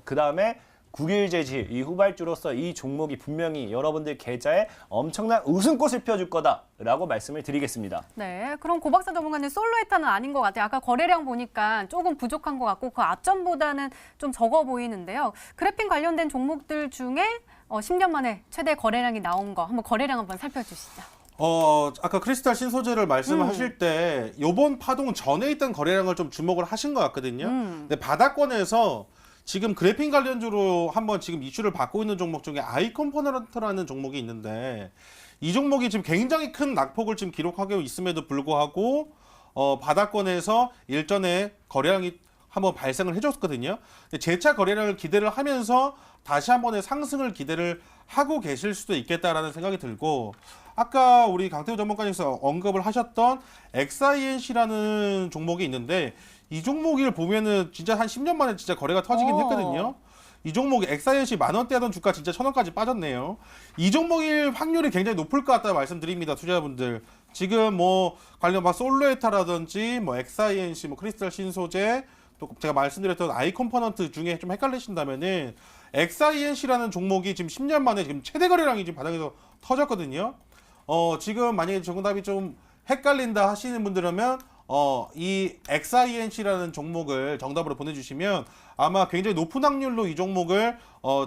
그 다음에 국일제지 이 후발주로서 이 종목이 분명히 여러분들 계좌에 엄청난 웃음꽃을 펴줄 거다라고 말씀을 드리겠습니다. 네, 그럼 고 박사 전문가님 솔로에타는 아닌 것 같아요. 아까 거래량 보니까 조금 부족한 것 같고 그 앞전보다는 좀 적어 보이는데요. 그래핀 관련된 종목들 중에 10년 만에 최대 거래량이 나온 거 한번 거래량 한번 살펴주시죠. 아까 크리스탈 신소재를 말씀하실 때 요번 파동 전에 있던 거래량을 좀 주목을 하신 것 같거든요. 근데 바닥권에서 지금 그래핀 관련주로 한번 지금 이슈를 받고 있는 종목 중에 아이컴포넌트라는 종목이 있는데 이 종목이 지금 굉장히 큰 낙폭을 지금 기록하고 있음에도 불구하고 바닥권에서 일전에 거래량이 한번 발생을 해줬거든요. 재차 거래량을 기대를 하면서 다시 한 번의 상승을 기대를 하고 계실 수도 있겠다라는 생각이 들고, 아까 우리 강태우 전문가님께서 언급을 하셨던 XINC라는 종목이 있는데 이 종목을 보면은 진짜 한 10년 만에 진짜 거래가 터지긴 했거든요. 이 종목이 XINC 만원대 하던 주가 진짜 1000원까지 빠졌네요. 이 종목일 확률이 굉장히 높을 것 같다고 말씀드립니다, 투자자분들. 지금 뭐 관련 솔로에타라든지 뭐 XINC, 뭐 크리스탈 신소재, 또 제가 말씀드렸던 아이컴포넌트 중에 좀 헷갈리신다면은 XINC라는 종목이 지금 10년 만에 지금 최대 거래량이 지금 바닥에서 터졌거든요. 지금 만약에 정답이 좀 헷갈린다 하시는 분들이면 이 XINC라는 종목을 정답으로 보내주시면 아마 굉장히 높은 확률로 이 종목을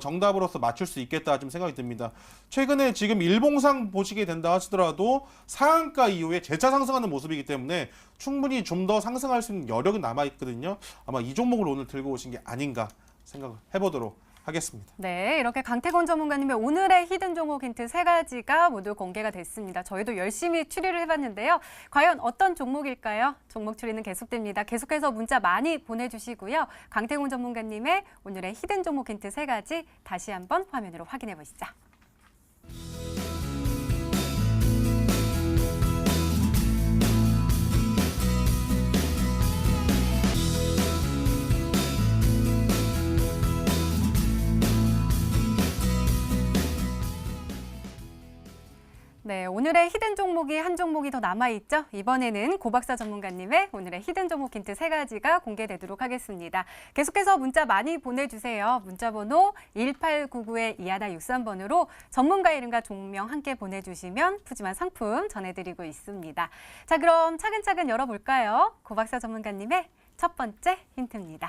정답으로서 맞출 수 있겠다 좀 생각이 듭니다. 최근에 지금 일봉상 보시게 된다 하시더라도 상한가 이후에 재차 상승하는 모습이기 때문에 충분히 좀 더 상승할 수 있는 여력은 남아있거든요. 아마 이 종목을 오늘 들고 오신 게 아닌가 생각을 해보도록 하겠습니다. 네, 이렇게 강태곤 전문가님의 오늘의 히든 종목 힌트 3가지가 모두 공개가 됐습니다. 저희도 열심히 추리를 해봤는데요. 과연 어떤 종목일까요? 종목 추리는 계속됩니다. 계속해서 문자 많이 보내주시고요. 강태곤 전문가님의 오늘의 히든 종목 힌트 3가지 다시 한번 화면으로 확인해 보시죠. 네, 오늘의 히든 종목이 한 종목이 더 남아있죠. 이번에는 고박사 전문가님의 오늘의 히든 종목 힌트 3가지가 공개되도록 하겠습니다. 계속해서 문자 많이 보내주세요. 문자번호 1899-2163번으로 전문가 이름과 종명 함께 보내주시면 푸짐한 상품 전해드리고 있습니다. 자, 그럼 차근차근 열어볼까요? 고박사 전문가님의 첫 번째 힌트입니다.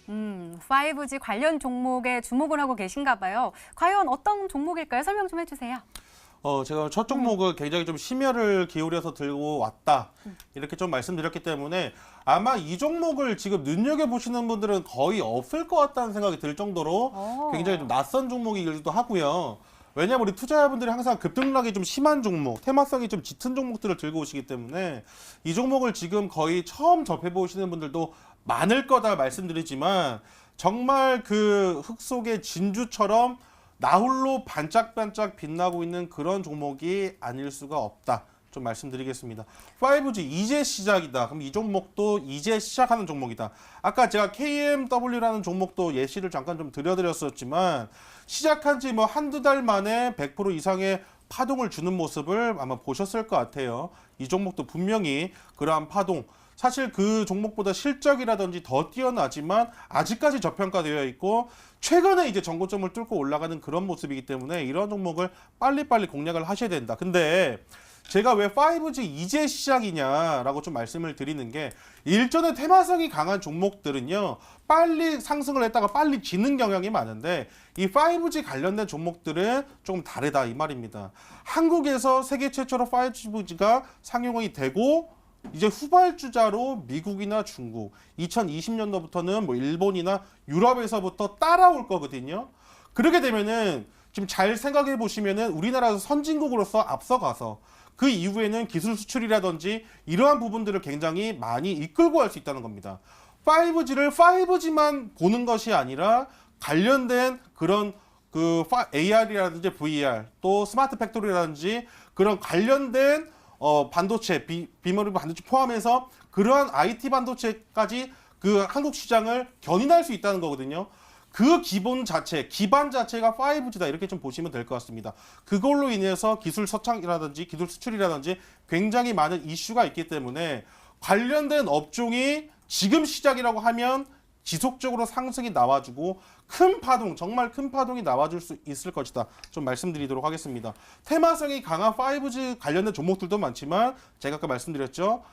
음, 5G 관련 종목에 주목을 하고 계신가 봐요. 과연 어떤 종목일까요? 설명 좀 해주세요. 제가 첫 종목을 굉장히 좀 심혈을 기울여서 들고 왔다. 이렇게 좀 말씀드렸기 때문에 아마 이 종목을 지금 눈여겨보시는 분들은 거의 없을 것 같다는 생각이 들 정도로 굉장히 좀 낯선 종목이기도 하고요. 왜냐하면 우리 투자자분들이 항상 급등락이 좀 심한 종목, 테마성이 좀 짙은 종목들을 들고 오시기 때문에 이 종목을 지금 거의 처음 접해보시는 분들도 많을 거다 말씀드리지만 정말 그 흙 속의 진주처럼 나홀로 반짝반짝 빛나고 있는 그런 종목이 아닐 수가 없다. 좀 말씀드리겠습니다. 5G 이제 시작이다. 그럼 이 종목도 이제 시작하는 종목이다. 아까 제가 KMW라는 종목도 예시를 잠깐 좀 드렸었지만 시작한 지 뭐 한두 달 만에 100% 이상의 파동을 주는 모습을 아마 보셨을 것 같아요. 이 종목도 분명히 그러한 파동, 사실 그 종목보다 실적이라든지 더 뛰어나지만 아직까지 저평가되어 있고 최근에 이제 전고점을 뚫고 올라가는 그런 모습이기 때문에 이런 종목을 빨리빨리 공략을 하셔야 된다. 근데 제가 왜 5G 이제 시작이냐라고 좀 말씀을 드리는 게 일전에 테마성이 강한 종목들은요 빨리 상승을 했다가 빨리 지는 경향이 많은데 이 5G 관련된 종목들은 조금 다르다 이 말입니다. 한국에서 세계 최초로 5G가 상용이 되고 이제 후발주자로 미국이나 중국, 2020년도부터는 뭐 일본이나 유럽에서부터 따라올 거거든요. 그렇게 되면은 지금 잘 생각해 보시면은 우리나라에서 선진국으로서 앞서가서 그 이후에는 기술 수출이라든지 이러한 부분들을 굉장히 많이 이끌고 갈 수 있다는 겁니다. 5G를 5G만 보는 것이 아니라 관련된 그런 그 AR이라든지 VR 또 스마트 팩토리라든지 그런 관련된 반도체, 비머리 반도체 포함해서 그러한 IT 반도체까지 그 한국 시장을 견인할 수 있다는 거거든요. 그 기반 자체가 5G다 이렇게 좀 보시면 될 것 같습니다. 그걸로 인해서 기술 서창이라든지 기술 수출이라든지 굉장히 많은 이슈가 있기 때문에 관련된 업종이 지금 시작이라고 하면 지속적으로 상승이 나와주고 큰 파동, 정말 큰 파동이 나와줄 수 있을 것이다. 좀 말씀드리도록 하겠습니다. 테마성이 강한 5G 관련된 종목들도 많지만 제가 아까 말씀드렸죠.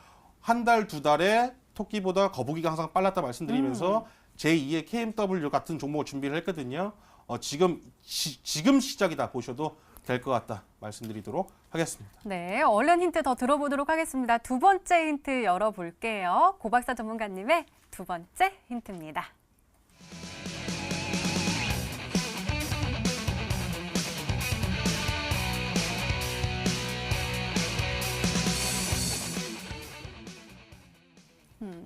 한 달, 두 달에 토끼보다 거북이가 항상 빨랐다 말씀드리면서 제2의 KMW 같은 종목을 준비를 했거든요. 지금 시작이다 보셔도 될 것 같다 말씀드리도록 하겠습니다. 네, 얼른 힌트 더 들어보도록 하겠습니다. 두 번째 힌트 열어볼게요. 고박사 전문가님의 두 번째 힌트입니다.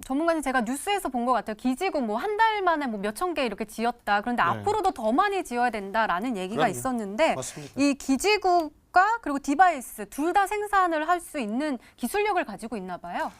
전문가님 제가 뉴스에서 본 것 같아요. 기지국 뭐 한 달 만에 뭐 몇천 개 이렇게 지었다. 그런데 네. 앞으로도 더 많이 지어야 된다라는 얘기가 그럼요. 있었는데 맞습니다. 이 기지국과 그리고 디바이스 둘 다 생산을 할 수 있는 기술력을 가지고 있나 봐요.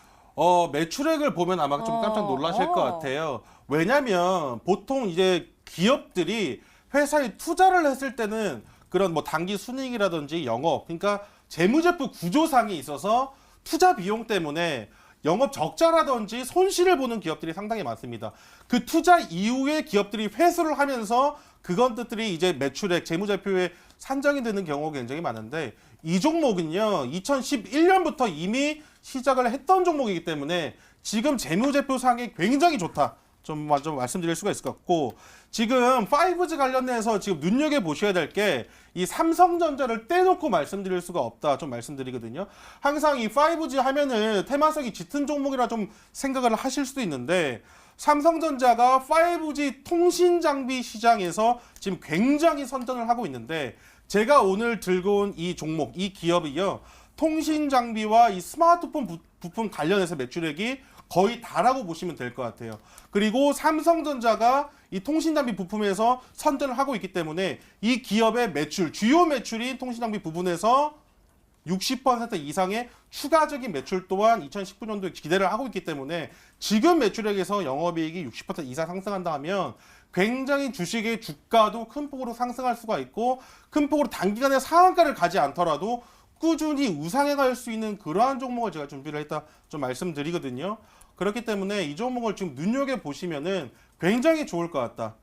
매출액을 보면 아마 좀 깜짝 놀라실 것 같아요. 왜냐면 보통 이제 기업들이 회사에 투자를 했을 때는 그런 뭐 단기 순이익이라든지 영업, 그러니까 재무제표 구조상이 있어서 투자 비용 때문에 영업 적자라든지 손실을 보는 기업들이 상당히 많습니다. 그 투자 이후에 기업들이 회수를 하면서 그것들이 이제 매출액, 재무제표에 산정이 되는 경우가 굉장히 많은데 이 종목은요 2011년부터 이미 시작을 했던 종목이기 때문에 지금 재무제표상이 굉장히 좋다. 좀 말씀드릴 수가 있을 것 같고 지금 5G 관련해서 지금 눈여겨보셔야 될 게 이 삼성전자를 떼놓고 말씀드릴 수가 없다. 좀 말씀드리거든요. 항상 이 5G 하면은 테마성이 짙은 종목이라 좀 생각을 하실 수도 있는데 삼성전자가 5G 통신 장비 시장에서 지금 굉장히 선전을 하고 있는데 제가 오늘 들고 온 이 종목, 이 기업이요. 통신 장비와 이 스마트폰 부품 관련해서 매출액이 거의 다라고 보시면 될 것 같아요. 그리고 삼성전자가 이 통신장비 부품에서 선전을 하고 있기 때문에 이 기업의 매출, 주요 매출이 통신장비 부분에서 60% 이상의 추가적인 매출 또한 2019년도에 기대를 하고 있기 때문에 지금 매출액에서 영업이익이 60% 이상 상승한다 하면 굉장히 주식의 주가도 큰 폭으로 상승할 수가 있고 큰 폭으로 단기간에 상한가를 가지 않더라도 꾸준히 우상해 갈 수 있는 그러한 종목을 제가 준비를 했다 좀 말씀드리거든요. 그렇기 때문에 이 종목을 지금 눈여겨보시면은 굉장히 좋을 것 같다.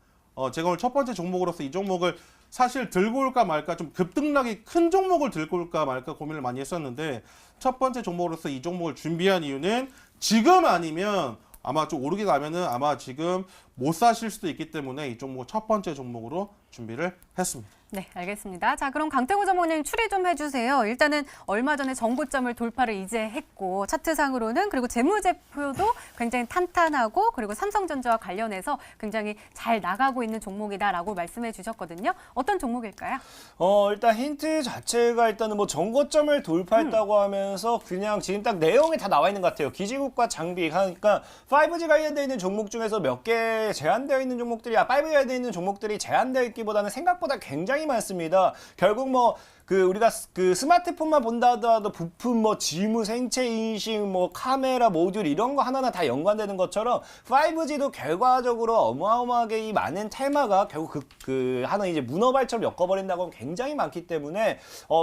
제가 오늘 첫 번째 종목으로서 이 종목을 사실 들고 올까 말까 좀 급등락이 큰 종목을 들고 올까 말까 고민을 많이 했었는데 첫 번째 종목으로서 이 종목을 준비한 이유는 지금 아니면 아마 좀 오르게 가면은 아마 지금 못 사실 수도 있기 때문에 이 종목을 첫 번째 종목으로 준비를 했습니다. 네, 알겠습니다. 자, 그럼 강태구 전문님 추리 좀 해주세요. 일단은 얼마 전에 정고점을 돌파를 이제 했고 차트상으로는 그리고 재무제표도 굉장히 탄탄하고 그리고 삼성전자와 관련해서 굉장히 잘 나가고 있는 종목이다라고 말씀해 주셨거든요. 어떤 종목일까요? 일단 힌트 자체가 일단은 뭐 정고점을 돌파했다고 하면서 그냥 지금 딱 내용이 다 나와 있는 것 같아요. 기지국과 장비 하니까 5G 관련되어 있는 종목 중에서 몇 개 제한되어 있는 종목들이 5G 관련되어 있는 종목들이 제한되어 있기보다는 생각보다 굉장히 많습니다. 결국 뭐 우리가 스마트폰만 본다 하더라도 부품, 뭐 지무, 생체 인식, 뭐 카메라, 모듈 이런 거 하나하나 다 연관되는 것처럼 5G도 결과적으로 어마어마하게 이 많은 테마가 결국 하나 이제 문어발처럼 엮어버린다고 하면 굉장히 많기 때문에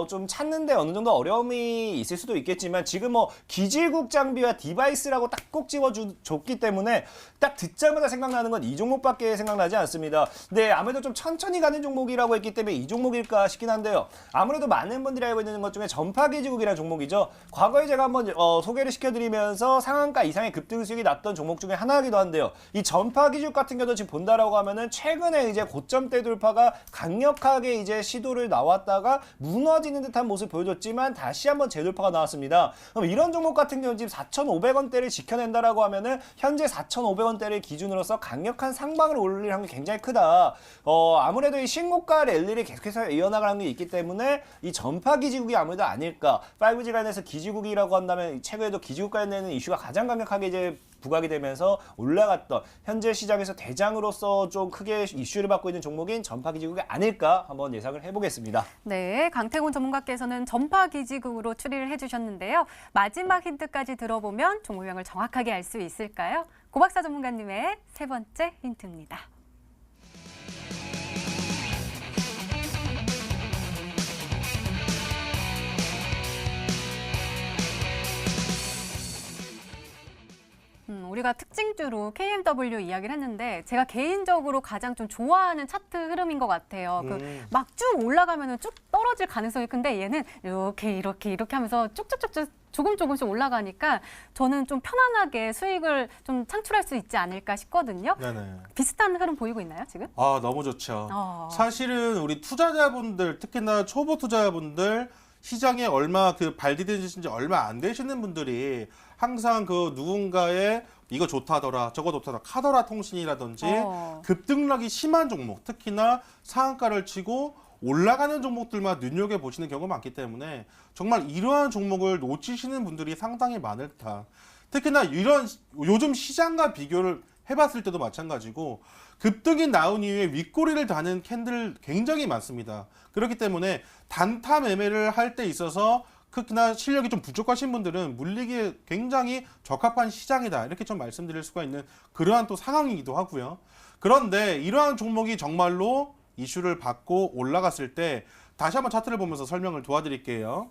좀 찾는데 어느 정도 어려움이 있을 수도 있겠지만 지금 뭐 기지국 장비와 디바이스라고 딱 꼭 집어줬기 때문에 딱 듣자마자 생각나는 건 이 종목밖에 생각나지 않습니다. 근데 아무래도 좀 천천히 가는 종목이라고 했기 때문에 이 종목일까 싶긴 한데요. 아무래도 많은 분들이 알고 있는 것 중에 전파기지국이라는 종목이죠. 과거에 제가 한번 소개를 시켜드리면서 상한가 이상의 급등 수익이 났던 종목 중에 하나이기도 한데요. 이 전파기지국 같은 경우도 지금 본다라고 하면은 최근에 이제 고점대 돌파가 강력하게 이제 시도를 나왔다가 무너지는 듯한 모습을 보여줬지만 다시 한번 재돌파가 나왔습니다. 그럼 이런 종목 같은 경우는 지금 4,500원대를 지켜낸다라고 하면은 현재 4,500원대를 기준으로서 강력한 상방을 올릴 확률이 굉장히 크다. 아무래도 이 신고가 랠리를 계속해서 이어나가는 게 있기 때문에 이 전파 기지국이 아무래도 아닐까. 5G 관련해서 기지국이라고 한다면 최근에도 기지국 관련된 이슈가 가장 강력하게 이제 부각이 되면서 올라갔던 현재 시장에서 대장으로서 좀 크게 이슈를 받고 있는 종목인 전파기지국이 아닐까 한번 예상을 해보겠습니다. 네, 강태군 전문가께서는 전파기지국으로 추리를 해주셨는데요. 마지막 힌트까지 들어보면 종목명을 정확하게 알 수 있을까요? 고박사 전문가님의 세 번째 힌트입니다. 우리가 특징주로 KMW 이야기를 했는데 제가 개인적으로 가장 좀 좋아하는 차트 흐름인 것 같아요. 막 쭉 올라가면 쭉 떨어질 가능성이 큰데 얘는 이렇게 하면서 쭉쭉쭉쭉 조금씩 올라가니까 저는 좀 편안하게 수익을 좀 창출할 수 있지 않을까 싶거든요. 네네. 비슷한 흐름 보이고 있나요, 지금? 아, 너무 좋죠. 사실은 우리 투자자분들, 특히나 초보 투자자분들 시장에 얼마 발 디디신지 얼마 안 되시는 분들이 항상 누군가의 이거 좋다더라, 저거 좋다더라, 카더라 통신이라든지 급등락이 심한 종목, 특히나 상한가를 치고 올라가는 종목들만 눈여겨보시는 경우가 많기 때문에 정말 이러한 종목을 놓치시는 분들이 상당히 많을 듯한, 특히나 이런 요즘 시장과 비교를 해봤을 때도 마찬가지고 급등이 나온 이후에 윗꼬리를 다는 캔들 굉장히 많습니다. 그렇기 때문에 단타 매매를 할 때 있어서 특히나 실력이 좀 부족하신 분들은 물리기에 굉장히 적합한 시장이다, 이렇게 좀 말씀드릴 수가 있는 그러한 또 상황이기도 하고요. 그런데 이러한 종목이 정말로 이슈를 받고 올라갔을 때 다시 한번 차트를 보면서 설명을 도와드릴게요.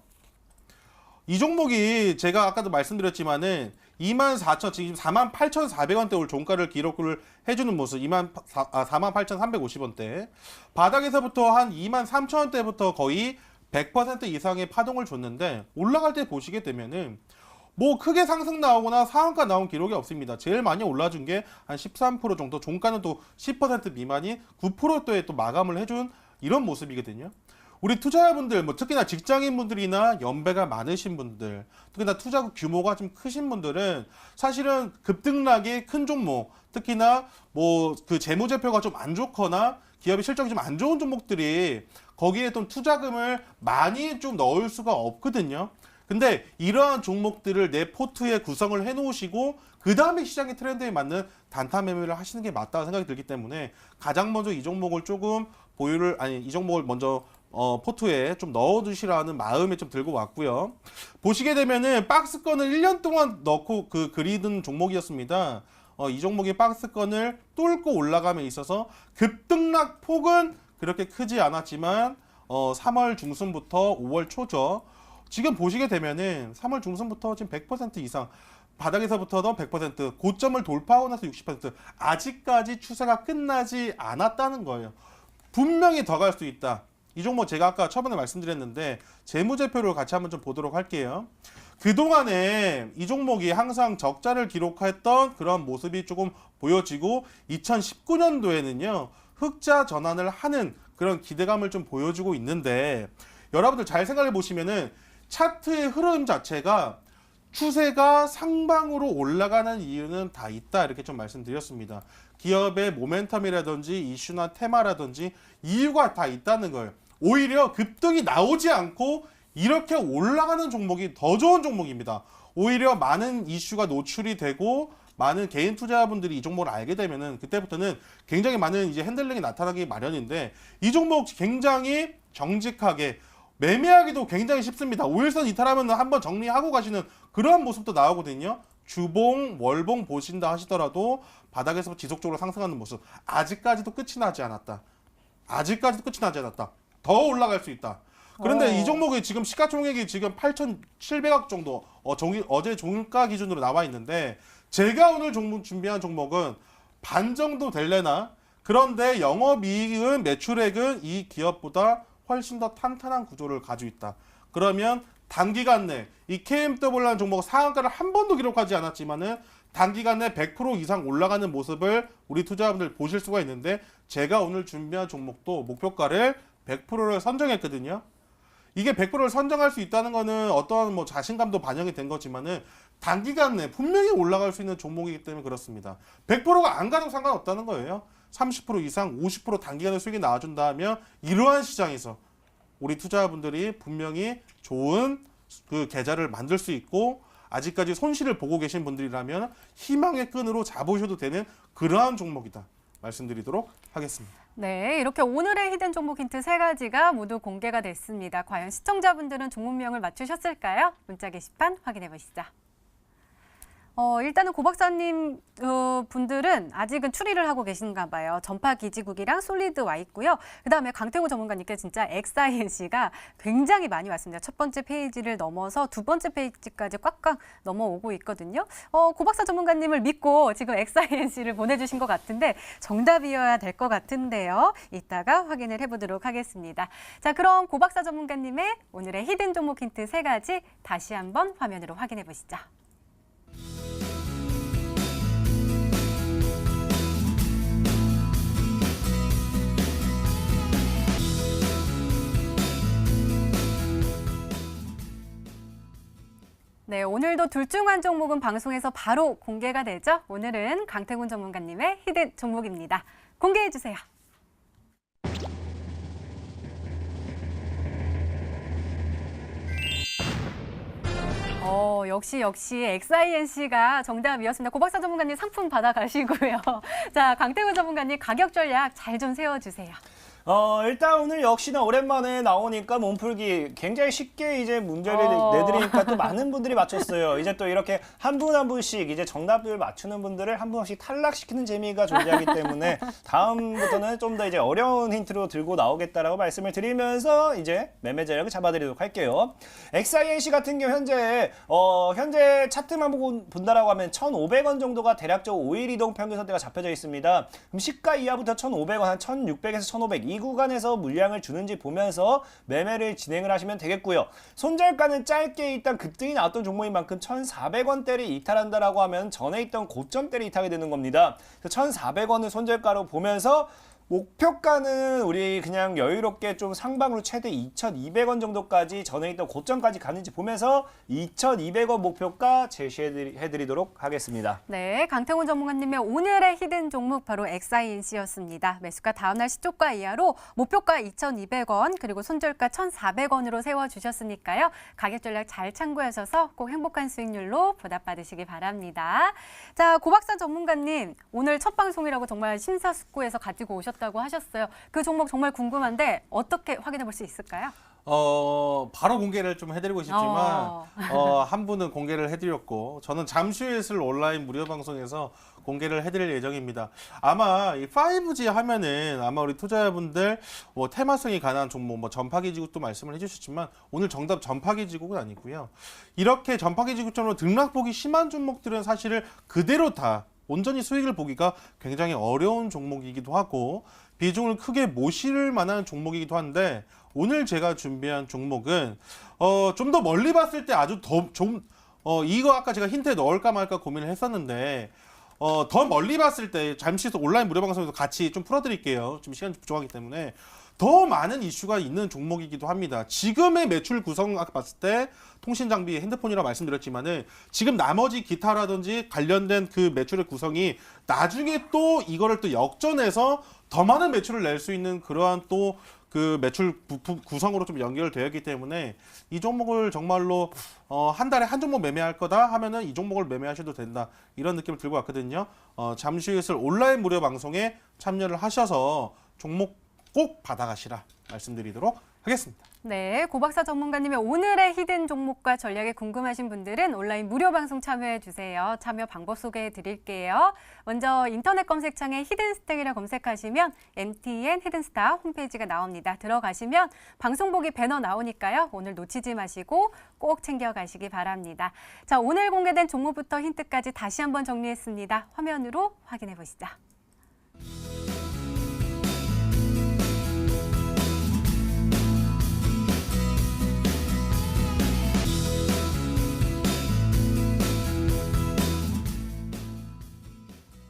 이 종목이 제가 아까도 말씀드렸지만은 24,000, 지금 48,400원대 올 종가를 기록을 해주는 모습, 48,350원대. 바닥에서부터 한 23,000원대부터 거의 100% 이상의 파동을 줬는데 올라갈 때 보시게 되면은 뭐 크게 상승 나오거나 상한가 나온 기록이 없습니다. 제일 많이 올라준 게 한 13% 정도, 종가는 또 10% 미만인 9%대에 또 마감을 해준 이런 모습이거든요. 우리 투자자분들, 뭐 특히나 직장인분들이나 연배가 많으신 분들, 특히나 투자 규모가 좀 크신 분들은 사실은 급등락이 큰 종목, 특히나 뭐 재무제표가 좀 안 좋거나 기업의 실적이 좀 안 좋은 종목들이 거기에 좀 투자금을 많이 좀 넣을 수가 없거든요. 근데 이러한 종목들을 내 포트에 구성을 해놓으시고 그 다음에 시장의 트렌드에 맞는 단타 매매를 하시는 게 맞다고 생각이 들기 때문에 가장 먼저 이 종목을 조금 이 종목을 먼저 포트에 좀 넣어두시라는 마음이 좀 들고 왔고요. 보시게 되면은 박스권을 1년 동안 넣고 그리던 종목이었습니다. 이 종목이 박스권을 뚫고 올라감에 있어서 급등락 폭은 그렇게 크지 않았지만 3월 중순부터 5월 초죠. 지금 보시게 되면은 3월 중순부터 지금 100% 이상 바닥에서부터도 100% 고점을 돌파하고 나서 60% 아직까지 추세가 끝나지 않았다는 거예요. 분명히 더 갈 수 있다. 이 종목 제가 아까 처음에 말씀드렸는데 재무제표를 같이 한번 좀 보도록 할게요. 그동안에 이 종목이 항상 적자를 기록했던 그런 모습이 조금 보여지고 2019년도에는요. 흑자 전환을 하는 그런 기대감을 좀 보여주고 있는데 여러분들 잘 생각해 보시면은 차트의 흐름 자체가 추세가 상방으로 올라가는 이유는 다 있다 이렇게 좀 말씀드렸습니다. 기업의 모멘텀이라든지 이슈나 테마라든지 이유가 다 있다는 거예요. 오히려 급등이 나오지 않고 이렇게 올라가는 종목이 더 좋은 종목입니다. 오히려 많은 이슈가 노출이 되고 많은 개인 투자자분들이 이 종목을 알게 되면은 그때부터는 굉장히 많은 이제 핸들링이 나타나기 마련인데 이 종목 굉장히 정직하게 매매하기도 굉장히 쉽습니다. 5일선 이탈하면 한번 정리하고 가시는 그런 모습도 나오거든요. 주봉, 월봉 보신다 하시더라도 바닥에서 지속적으로 상승하는 모습 아직까지도 끝이 나지 않았다. 아직까지도 끝이 나지 않았다. 더 올라갈 수 있다. 그런데 이 종목이 지금 시가총액이 지금 8,700억 정도 어제 종가 기준으로 나와 있는데 제가 오늘 준비한 종목은 반 정도 될래나 그런데 영업이익은 매출액은 이 기업보다 훨씬 더 탄탄한 구조를 가지고 있다. 그러면 단기간 내 이 KMW라는 종목 상한가를 한 번도 기록하지 않았지만은 단기간 내 100% 이상 올라가는 모습을 우리 투자자분들 보실 수가 있는데 제가 오늘 준비한 종목도 목표가를 100%를 선정했거든요. 이게 100%를 선정할 수 있다는 거는 어떠한 뭐 자신감도 반영이 된 거지만은 단기간 내 분명히 올라갈 수 있는 종목이기 때문에 그렇습니다. 100%가 안 가도 상관없다는 거예요. 30% 이상 50% 단기간에 수익이 나와준다 하면 이러한 시장에서 우리 투자자분들이 분명히 좋은 그 계좌를 만들 수 있고 아직까지 손실을 보고 계신 분들이라면 희망의 끈으로 잡으셔도 되는 그러한 종목이다 말씀드리도록 하겠습니다. 네, 이렇게 오늘의 히든 종목 힌트 3가지가 모두 공개가 됐습니다. 과연 시청자분들은 종목명을 맞추셨을까요? 문자 게시판 확인해 보시죠. 일단은 고 박사님 분들은 아직은 추리를 하고 계신가 봐요. 전파 기지국이랑 솔리드 와 있고요. 그다음에 강태구 전문가님께 진짜 XINC가 굉장히 많이 왔습니다. 첫 번째 페이지를 넘어서 두 번째 페이지까지 꽉꽉 넘어오고 있거든요. 고 박사 전문가님을 믿고 지금 XINC를 보내주신 것 같은데 정답이어야 될 것 같은데요. 이따가 확인을 해보도록 하겠습니다. 자, 그럼 고 박사 전문가님의 오늘의 히든 종목 힌트 3가지 다시 한번 화면으로 확인해 보시죠. 네, 오늘도 둘 중 한 종목은 방송에서 바로 공개가 되죠. 오늘은 강태군 전문가님의 히든 종목입니다. 공개해 주세요. 역시 XINC가 정답이었습니다. 고 박사 전문가님 상품 받아가시고요. 자, 강태군 전문가님 가격 전략 잘 좀 세워주세요. 일단 오늘 역시나 오랜만에 나오니까 몸풀기 굉장히 쉽게 이제 문제를 내드리니까 또 많은 분들이 맞췄어요. 이제 또 이렇게 한 분 한 분씩 이제 정답을 맞추는 분들을 한 분씩 탈락시키는 재미가 존재하기 때문에 다음부터는 좀 더 이제 어려운 힌트로 들고 나오겠다라고 말씀을 드리면서 이제 매매 전략을 잡아드리도록 할게요. XINC 같은 경우 현재 차트만 보고 본다라고 하면 1,500원 정도가 대략적으로 5일 이동 평균선대가 잡혀져 있습니다. 그럼 시가 이하부터 1,500원, 한 1,600에서 1,500 이 구간에서 물량을 주는지 보면서 매매를 진행을 하시면 되겠고요. 손절가는 짧게 일단 급등이 나왔던 종목인 만큼 1,400원대를 이탈한다라고 하면 전에 있던 고점대를 이탈하게 되는 겁니다. 1,400원을 손절가로 보면서 목표가는 우리 그냥 여유롭게 좀 상방으로 최대 2,200원 정도까지 전에 있던 고점까지 가는지 보면서 2,200원 목표가 제시해드리도록 하겠습니다. 네, 강태훈 전문가님의 오늘의 히든 종목 바로 XINC였습니다. 매수가 다음날 시초가 이하로 목표가 2,200원 그리고 손절가 1,400원으로 세워주셨으니까요. 가격 전략 잘 참고하셔서 꼭 행복한 수익률로 보답받으시기 바랍니다. 자, 고 박사 전문가님 오늘 첫 방송이라고 정말 심사숙고해서 가지고 오셨던 싶다고 하셨어요. 그 종목 정말 궁금한데 어떻게 확인해 볼 수 있을까요? 바로 공개를 좀 해드리고 싶지만 한 분은 공개를 해드렸고 저는 잠시 후에 있을 온라인 무료 방송에서 공개를 해드릴 예정입니다. 아마 이 5G 하면은 아마 우리 투자자분들 뭐 테마성이 강한 종목, 뭐 전파기 지국도 말씀을 해주셨지만 오늘 정답 전파기 지국은 아니고요. 이렇게 전파기 지국처럼 등락폭이 심한 종목들은 사실을 그대로 다 온전히 수익을 보기가 굉장히 어려운 종목이기도 하고 비중을 크게 못 실을 만한 종목이기도 한데 오늘 제가 준비한 종목은 좀 더 멀리 봤을 때 아주 이거 아까 제가 힌트에 넣을까 말까 고민을 했었는데 더 멀리 봤을 때 잠시 후 온라인 무료 방송에서 같이 좀 풀어드릴게요. 지금 시간이 부족하기 때문에 더 많은 이슈가 있는 종목이기도 합니다. 지금의 매출 구성 아까 봤을 때 통신 장비, 핸드폰이라고 말씀드렸지만은 지금 나머지 기타라든지 관련된 그 매출의 구성이 나중에 또 이거를 또 역전해서 더 많은 매출을 낼 수 있는 그러한 또 그 매출 구성으로 좀 연결되어 있기 때문에 이 종목을 정말로 한 달에 한 종목 매매할 거다 하면은 이 종목을 매매하셔도 된다 이런 느낌을 들고 왔거든요. 잠시 후에 있을 온라인 무료 방송에 참여를 하셔서 종목 꼭 받아가시라 말씀드리도록 하겠습니다. 네, 고박사 전문가님의 오늘의 히든 종목과 전략이 궁금하신 분들은 온라인 무료 방송 참여해 주세요. 참여 방법 소개해 드릴게요. 먼저 인터넷 검색창에 히든스탁이라 검색하시면 MTN 히든스탁 홈페이지가 나옵니다. 들어가시면 방송 보기 배너 나오니까요. 오늘 놓치지 마시고 꼭 챙겨가시기 바랍니다. 자, 오늘 공개된 종목부터 힌트까지 다시 한번 정리했습니다. 화면으로 확인해 보시죠.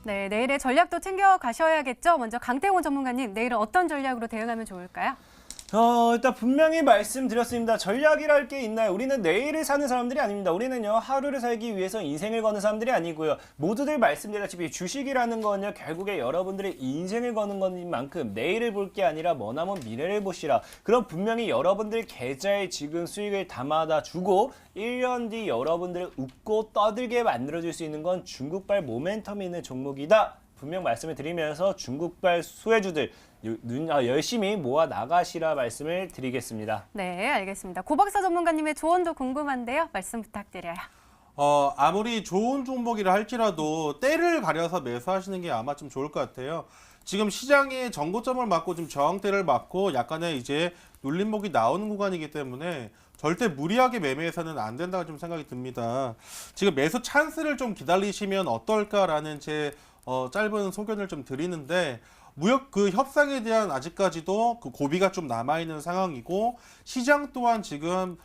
네, 내일의 전략도 챙겨가셔야겠죠? 먼저 강태곤 전문가님, 내일은 어떤 전략으로 대응하면 좋을까요? 일단 분명히 말씀드렸습니다. 전략이랄 게 있나요? 우리는 내일을 사는 사람들이 아닙니다. 우리는요, 하루를 살기 위해서 인생을 거는 사람들이 아니고요. 모두들 말씀드렸다시피 주식이라는 건요, 결국에 여러분들의 인생을 거는 것인 만큼 내일을 볼 게 아니라 머나먼 미래를 보시라. 그럼 분명히 여러분들 계좌에 지금 수익을 담아다 주고 1년 뒤 여러분들을 웃고 떠들게 만들어줄 수 있는 건 중국발 모멘텀이 있는 종목이다. 분명 말씀을 드리면서 중국발 수혜주들 열심히 모아 나가시라 말씀을 드리겠습니다. 네, 알겠습니다. 고박사 전문가님의 조언도 궁금한데요. 말씀 부탁드려요. 아무리 좋은 종목이라 할지라도 때를 가려서 매수하시는 게 아마 좀 좋을 것 같아요. 지금 시장에 전고점을 맞고 좀 저항대를 맞고 약간의 이제 눌림목이 나오는 구간이기 때문에 절대 무리하게 매매해서는 안 된다고 좀 생각이 듭니다. 지금 매수 찬스를 좀 기다리시면 어떨까라는 제 짧은 소견을 좀 드리는데 무역 그 협상에 대한 아직까지도 그 고비가 좀 남아있는 상황이고 시장 또한 지금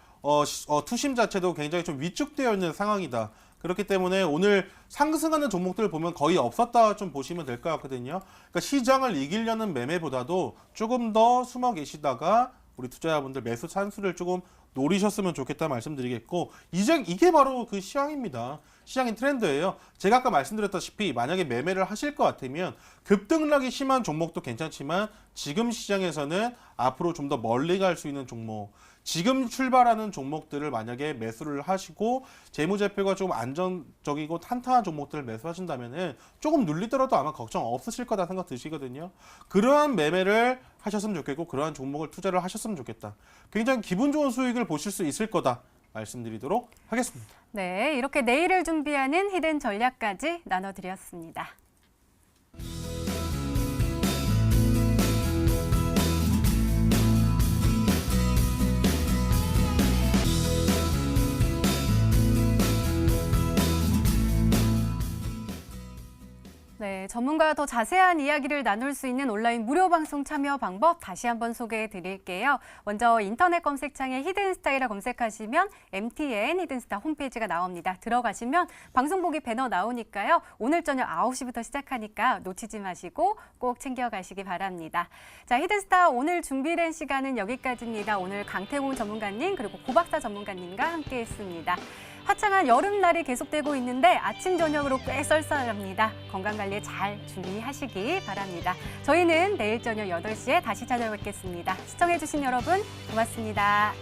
투심 자체도 굉장히 좀 위축되어 있는 상황이다. 그렇기 때문에 오늘 상승하는 종목들 보면 거의 없었다 좀 보시면 될 것 같거든요. 그러니까 시장을 이기려는 매매보다도 조금 더 숨어 계시다가 우리 투자자분들 매수 찬스를 조금 노리셨으면 좋겠다 말씀드리겠고 이게 바로 그 시장입니다. 시장의 트렌드예요. 제가 아까 말씀드렸다시피 만약에 매매를 하실 것 같으면 급등락이 심한 종목도 괜찮지만 지금 시장에서는 앞으로 좀 더 멀리 갈 수 있는 종목 지금 출발하는 종목들을 만약에 매수를 하시고 재무제표가 조금 안정적이고 탄탄한 종목들을 매수하신다면은 조금 눌리더라도 아마 걱정 없으실 거다 생각 드시거든요. 그러한 매매를 하셨으면 좋겠고 그러한 종목을 투자를 하셨으면 좋겠다. 굉장히 기분 좋은 수익을 보실 수 있을 거다 말씀드리도록 하겠습니다. 네, 이렇게 내일을 준비하는 히든 전략까지 나눠드렸습니다. 네, 전문가와 더 자세한 이야기를 나눌 수 있는 온라인 무료 방송 참여 방법 다시 한번 소개해 드릴게요. 먼저 인터넷 검색창에 히든스타이라 검색하시면 MTN 히든스타 홈페이지가 나옵니다. 들어가시면 방송 보기 배너 나오니까요. 오늘 저녁 9시부터 시작하니까 놓치지 마시고 꼭 챙겨가시기 바랍니다. 자, 히든스타 오늘 준비된 시간은 여기까지입니다. 오늘 강태곤 전문가님 그리고 고박사 전문가님과 함께했습니다. 화창한 여름날이 계속되고 있는데 아침 저녁으로 꽤 쌀쌀합니다. 건강관리 잘 준비하시기 바랍니다. 저희는 내일 저녁 8시에 다시 찾아뵙겠습니다. 시청해주신 여러분 고맙습니다.